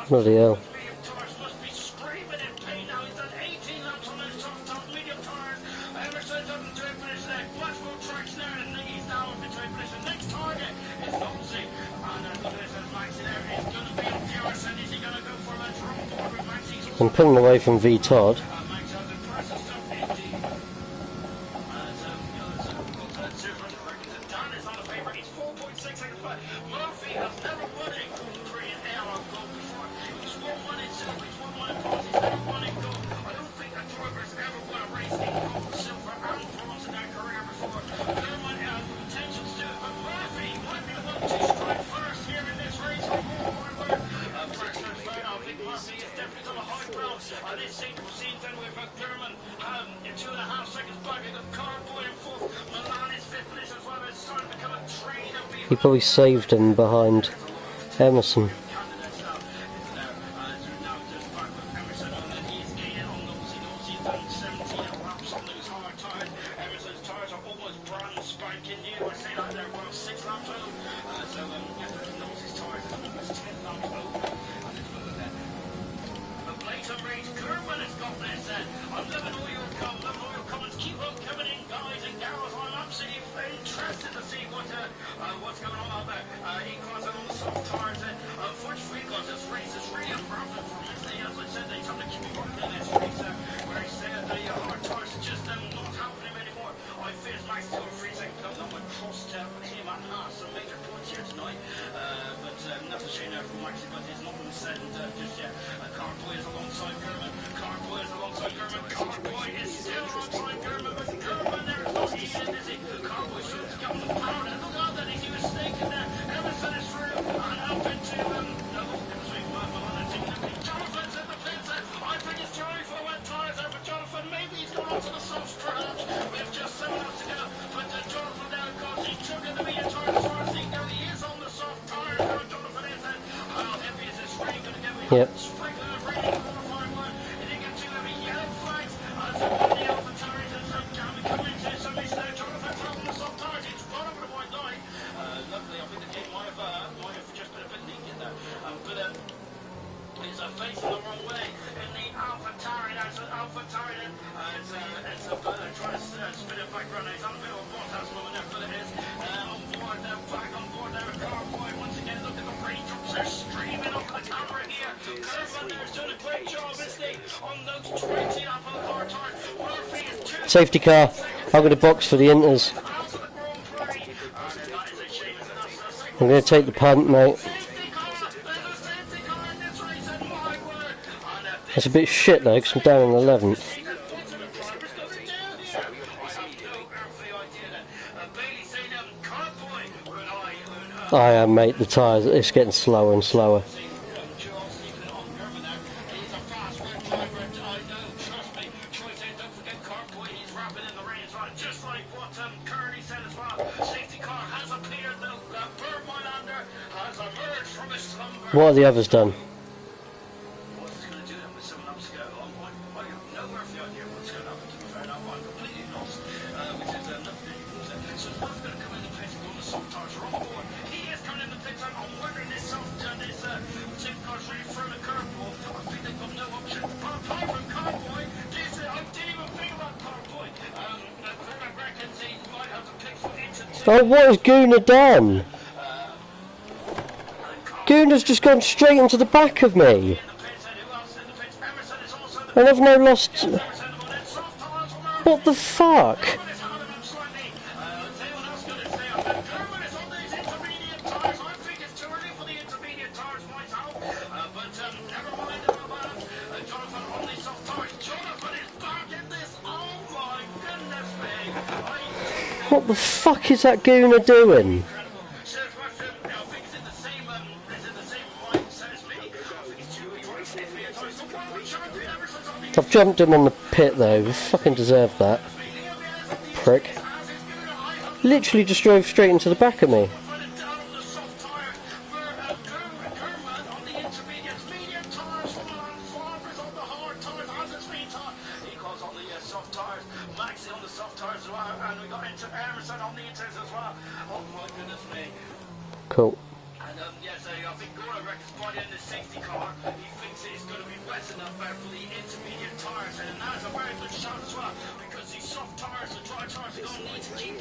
Bloody hell. I'm pulling away from V Todd. He probably saved him behind Emerson. Yep. Facing the wrong way in the Alpha Tauri. That's an Alpha Tauri. It's a trying to spin it back around. He's on a bit of a Bottas moment there, but it is on board now, back on board now. A car boy once again. Look at the raindrops. They're streaming off the camera here. Kirkman there's doing a great job, isn't he? On those 20 Apple car tires. Murphy is two. Safety car. I'm going to box for the Inters. I'm going to take the punt, mate. That's a bit shit though, because I'm down in 11th. I am, mate. The tyres, it's getting slower and slower. What have the others done? Oh, what has Guna done? Guna's just gone straight into the back of me. And I've now lost... What the fuck? What the fuck is that Guna doing? I've jumped him on the pit though, he fucking deserved that. Prick. Literally just drove straight into the back of me. Cool. And yeah, so I think Gordon reckons by the end of the safety car, he thinks it's going to be wet enough for the intermediate tyres, and that's a very good shot as well, because these soft tyres, the dry tyres, are going to need to keep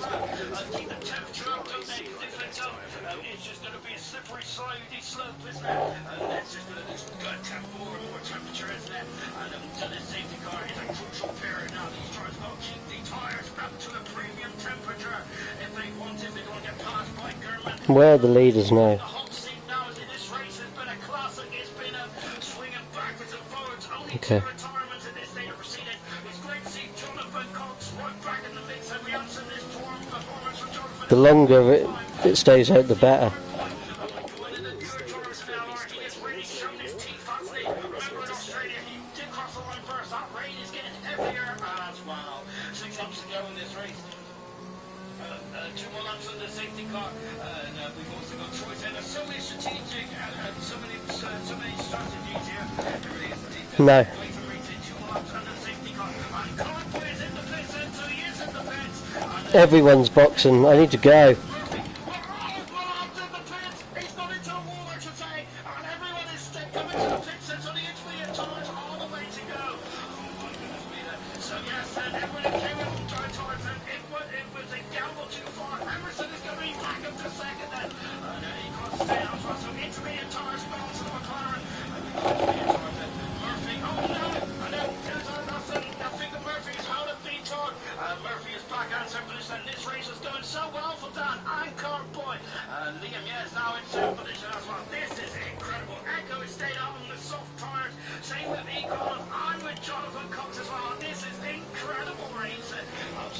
the temperature up, don't they? Because if they don't, it's just going to be a slippery, slidey slope, isn't it? And it's just going to tap more and more temperature, isn't it? And so the safety car is a crucial period now. These tyres got to keep the tyres up to a premium temperature if they want, if they're going to get passed by German. Where are the leaders now? Okay. The longer it stays out, the better. No. Everyone's boxing. I need to go.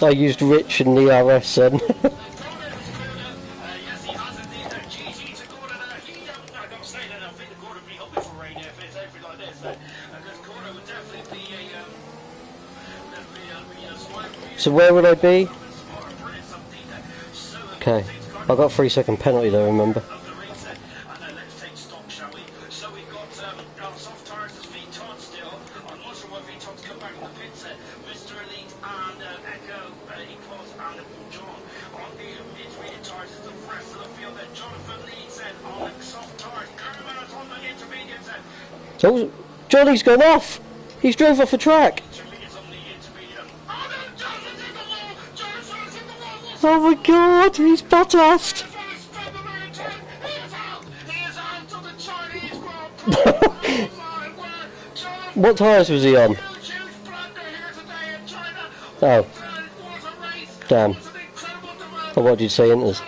I used Rich and the RS then. So where would I be? Okay. I got a 3-second penalty though, remember? So we've got soft tires to speed Todd still. I'm not sure whether Todd's come back in the pit set. Mr. Elite and Echo, Equals and John. On the intermediate tires is the rest of the field. Then Jonathan leads then on the soft tires. Kerman is on the intermediate set. So Johnny's gone off. He's drove off the track. Intermediate's on the intermediate. Oh no, Jonathan's in the wall. Jonathan's in the wall. Oh my God, he's Bottased. What tyres was he on? Oh. Damn. Oh, what did you say, Inters?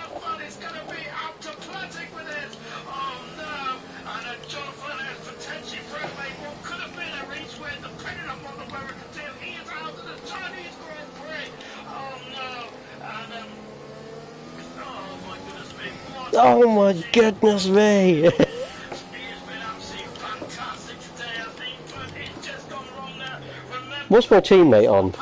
Oh my goodness me! What's my teammate on?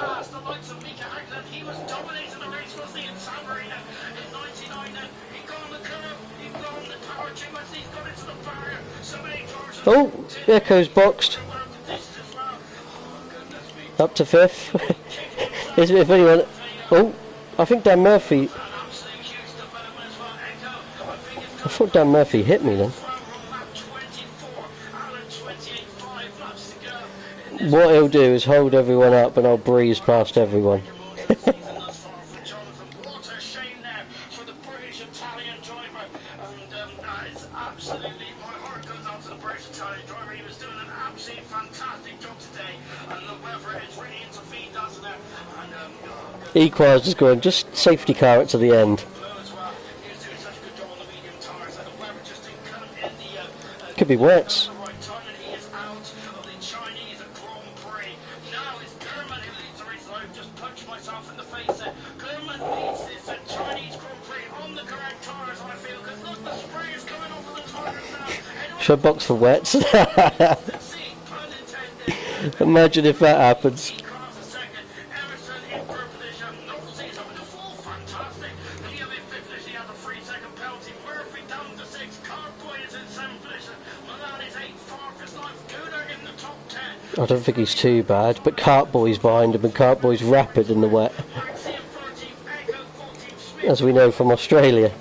Oh, Echo's boxed. Up to 5th. If anyone... Oh, I think Dan Murphy... I thought Dan Murphy hit me then. What he'll do is hold everyone up and I'll breeze past everyone. Equals is going, just safety car it to the end. Could be wets. Should I box for wets? Imagine if that happens. I don't think he's too bad, but Cartboy's behind him and Cartboy's rapid in the wet. As we know from Australia.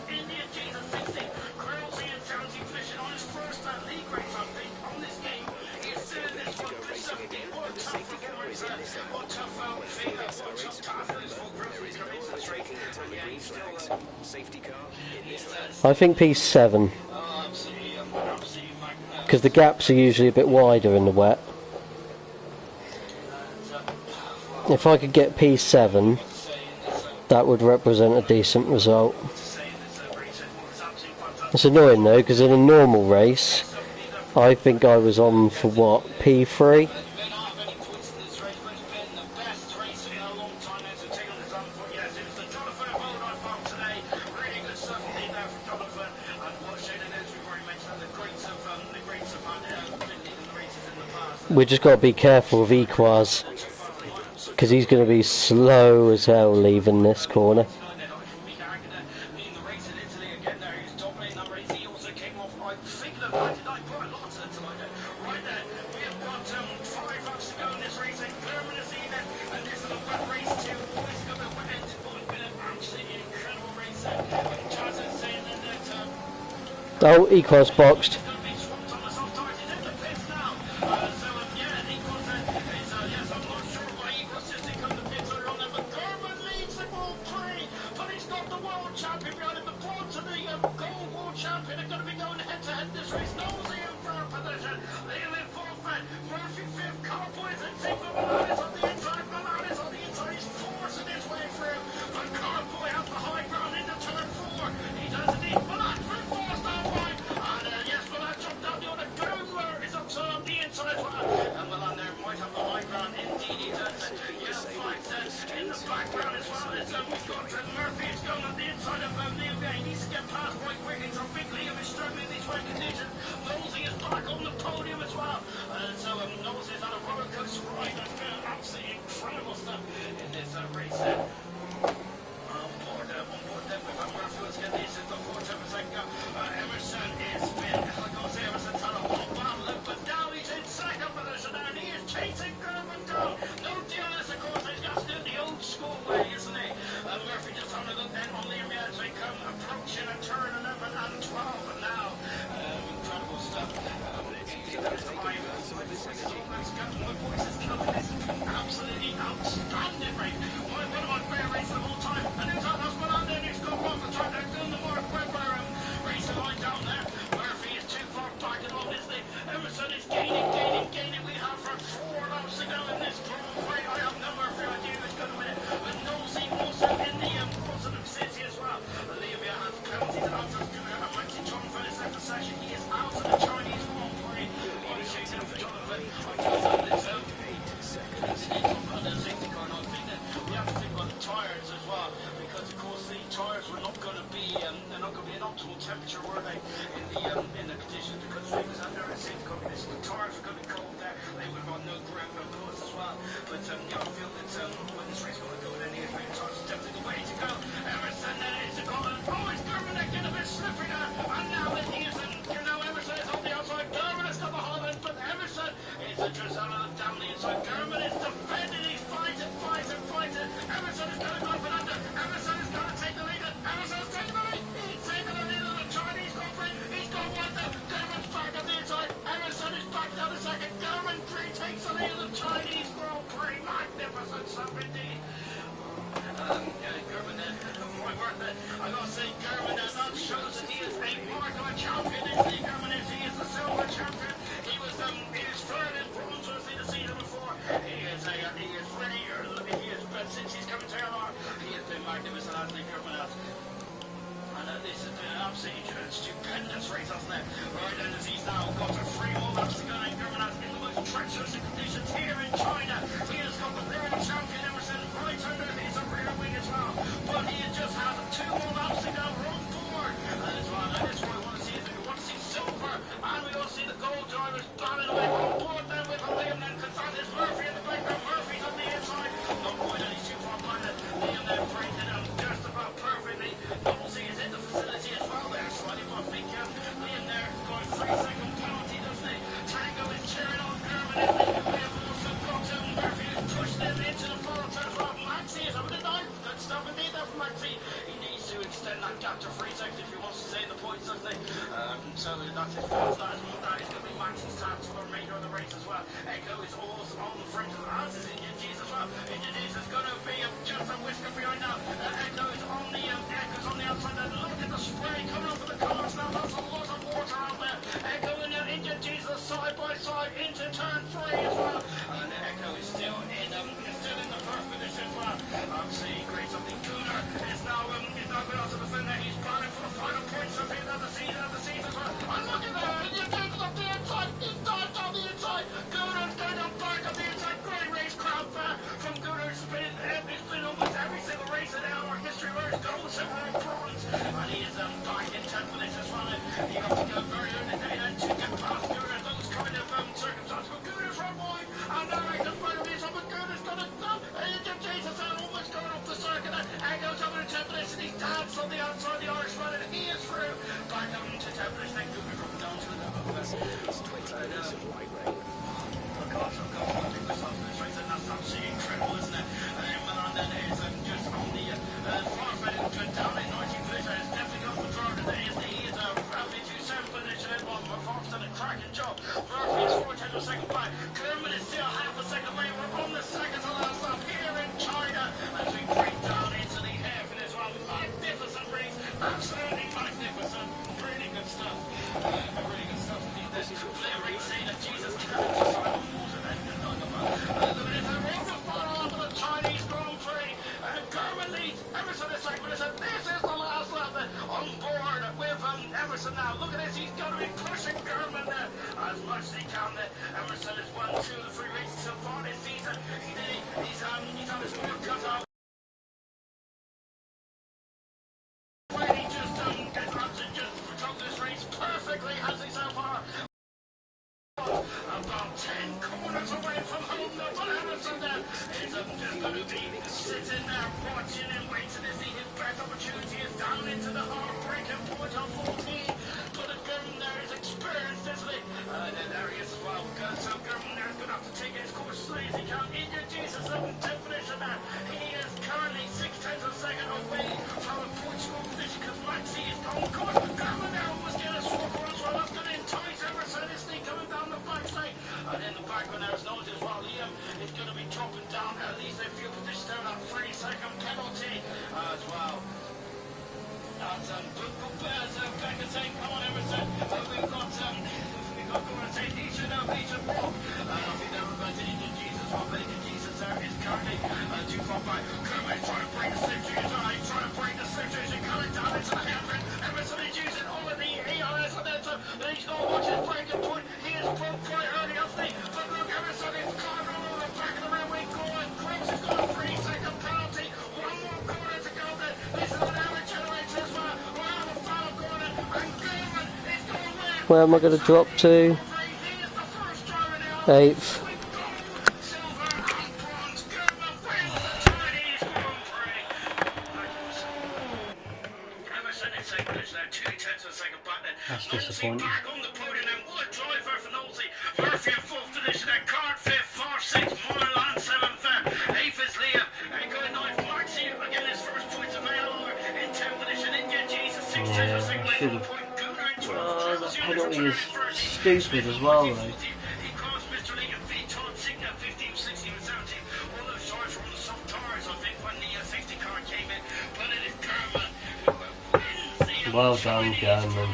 I think P7. Because the gaps are usually a bit wider in the wet. If I could get P7, that would represent a decent result. It's annoying though, because in a normal race, I think I was on for what, P3? We just got to be careful of Equaz, because he's going to be slow as hell leaving this corner. Oh, Equaz boxed. gap to 3 seconds if he wants to save the points, doesn't he? So that's his fault. That is going to be Max's task for the remainder of the race as well. Echo is also on the front as is Indian G's as well. Indian G's is going to be just a whisker behind now. Echo is on the Echo's on the outside. And look at the spray coming up with the cars now. That's a lot of water out there. Echo and Indian G's are side by side into turn 3 as well. And Echo is still in the first position as well. Obviously, great something. Cooler is now going out to the fender. He's planning for the final points of him at the season as well. And look at that! Indian G's up the inside. He's dived on the inside. Cooler's going up back on the inside. Great race crowd back from Cooler. It's been almost every single race in ALR history where it's gold, silver, and bronze. And he is back in 10th position as well. He got to go very early and to get past Cooler. Those kind of circumstances. But Cooler's right wide. And now I can find him. But Cooler's going to go. Indian Jesus are almost going up the circuit. And goes over to 10th position. He danced on the outside of the Irishman. And he is through. Back up to 10th position. And Cooler dropping down to the gosh, I think myself in this race, and that's absolutely incredible, isn't it? Milan then is just on the far side of the down in 19th position. It's definitely got the driver today. He is roughly to 7th position. Fox done a cracking job. Murphy is 4 tenths of a second back. Kerman is still half a second away. We're on the second to last lap here in China as we break down into the hairpin as well. Magnificent race. Absolutely magnificent. Really good stuff. Really good stuff. This is clearly saying that Jesus Christ is on water then. The Chinese Grand Prix. Kerman leads. Emerson is second. This is the last lap on board with Emerson now. Look at this. He's going to be pushing Kerman there as much as he can there. Emerson has won 2 of the 3 races so far this season. He's on his work cut out. He just controlled this race perfectly, has he so far? About 10 corners away from home, but Emerson there is just going to be sitting there watching and waiting to see his best opportunity is down into the heartbreaking point of 14. But Gurman there is experienced, isn't he? And there he is as well. So Gurman there is going to have to take his course slowly as he can. Indian Jesus up in 10th position there. He is currently 6 tenths of a second away from a point score position because Maxi is on course. Gurman there almost getting a swap on as well. That's going to entice Emerson, isn't he? Coming down the backside. And in the back when there's noise as well, Liam is going to be dropping down at least a few positions there. That 3-second penalty as well. That's Becca saying, come on Emerson. We've got Gordon saying he should walk. I think they're about to Indian Jesus one, but Indian Jesus there is currently too far back. Kermit trying to break the slipstream. He's trying to break the slipstream. He's coming down into the hairpin. Emerson is using all of the ALRs on there, so he's going to watch his breaking point. He is broke quite early, hasn't he? But look, Emerson is caught all over the back of the railway going. Gross has got a 3-second penalty. One more corner to go then. This is an hour generator as well. We're on the final corner, and Gilman is going to win. Where am I going to drop to? 8th. That's disappointing. Back on the podium and what a driver for Nosey. Murphy in 4th position and Card 5th, Far 6th, Moreland 7th, 8th is Liam, Echo 9th, Maxi again his first points of ALR in 10th position, Indian Jesus 6th, 10th, 2nd place on the point, Gunnar in 12th. That penalty is stupid as well though. He crossed Mr. Lee and V. Todd Signa 15th, 16th and 17th. All those tires were on the soft tires I think when the safety car came in, but it is Gurman who wins the Well done, Gurman.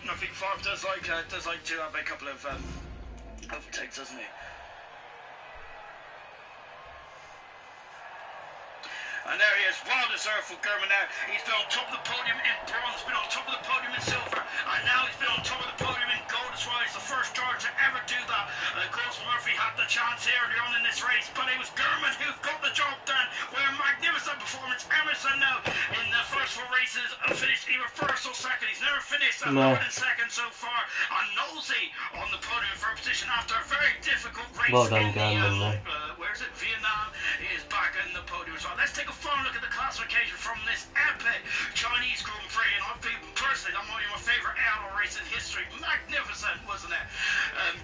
I think Favre does like to have a couple of overtakes, doesn't he? And there he is, well deserved for Gurman now. He's been on top of the podium in bronze, been on top of the podium in silver, and now he's been on top of the podium in gold as well. He's the first driver to ever do that. Of course, Murphy had the chance earlier on in this race, but it was Gurman who got the job done with a magnificent performance. Emerson now in the first 4 races finished either first or second. He's never finished at more than second so far. And Nosey on the podium for a position after a very difficult race. Well done, Gurman. Where is it? Vietnam. He is back in the podium as well. Let's take a fun look at the classification from this epic Chinese Grand Prix, and I think personally that might be my favourite ALR race in history. Magnificent, wasn't it?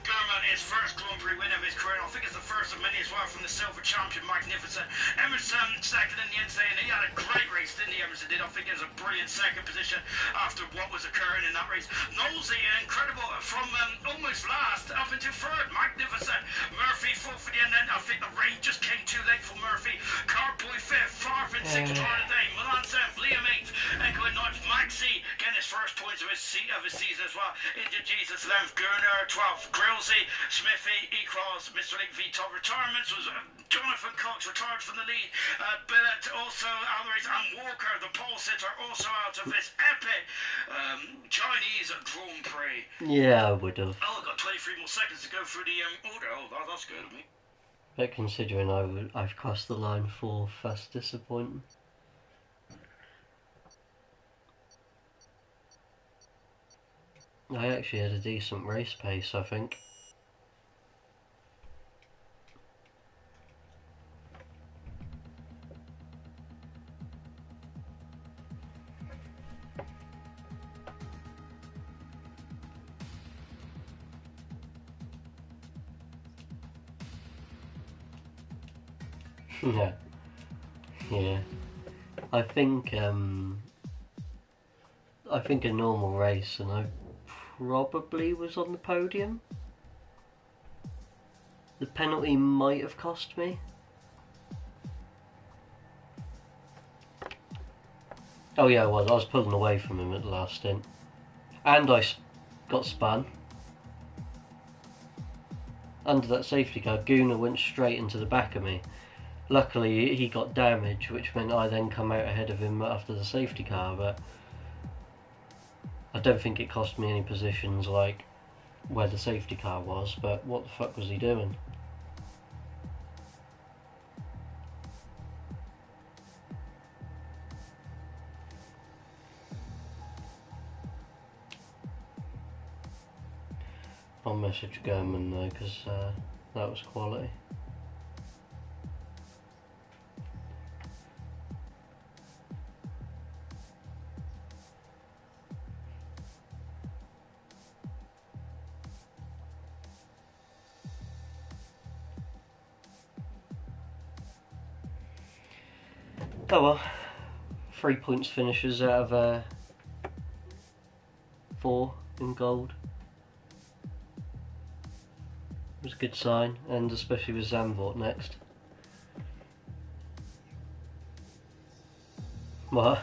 Gurman, his first Grand Prix win of his career, and I think it's the first of many as well from the silver champion. Magnificent. Emerson second in the end today, and he had a great race, didn't he? Emerson did. I think it was a brilliant second position after what was occurring in that race. Knowlesy, incredible from almost last up into third. Magnificent. Murphy fourth for the end, then I think the rain just came too late for Murphy. Carboy fifth, Farfin sixth for the day. Milan seventh, Liam eighth, Echo ninth. Maxi getting his first points of his season as well. Into Jesus 11th, Gurner 12th, Grillsy, Smithy, E-Cross, Mr. League V top retirements was Jonathan Cox retired from the lead. Billett also out of the race, and Walker, the pole sitter, also out of this epic Chinese Grand Prix. Yeah, I would have. Oh, I've got 23 more seconds to go through the order. Oh, that's good of me. But considering I've crossed the line fourth, that's disappointing. I actually had a decent race pace, I think. Yeah. Yeah. I think a normal race, and I probably was on the podium. The penalty might have cost me. Oh yeah, I was pulling away from him at the last stint. And I got spun. Under that safety car, Gunnar went straight into the back of me. Luckily he got damage, which meant I then come out ahead of him after the safety car, but I don't think it cost me any positions like where the safety car was, but what the fuck was he doing? I'll message German though, because that was quality. Oh well, 3 points finishes out of 4 in gold. It was a good sign, and especially with Zandvoort next. What?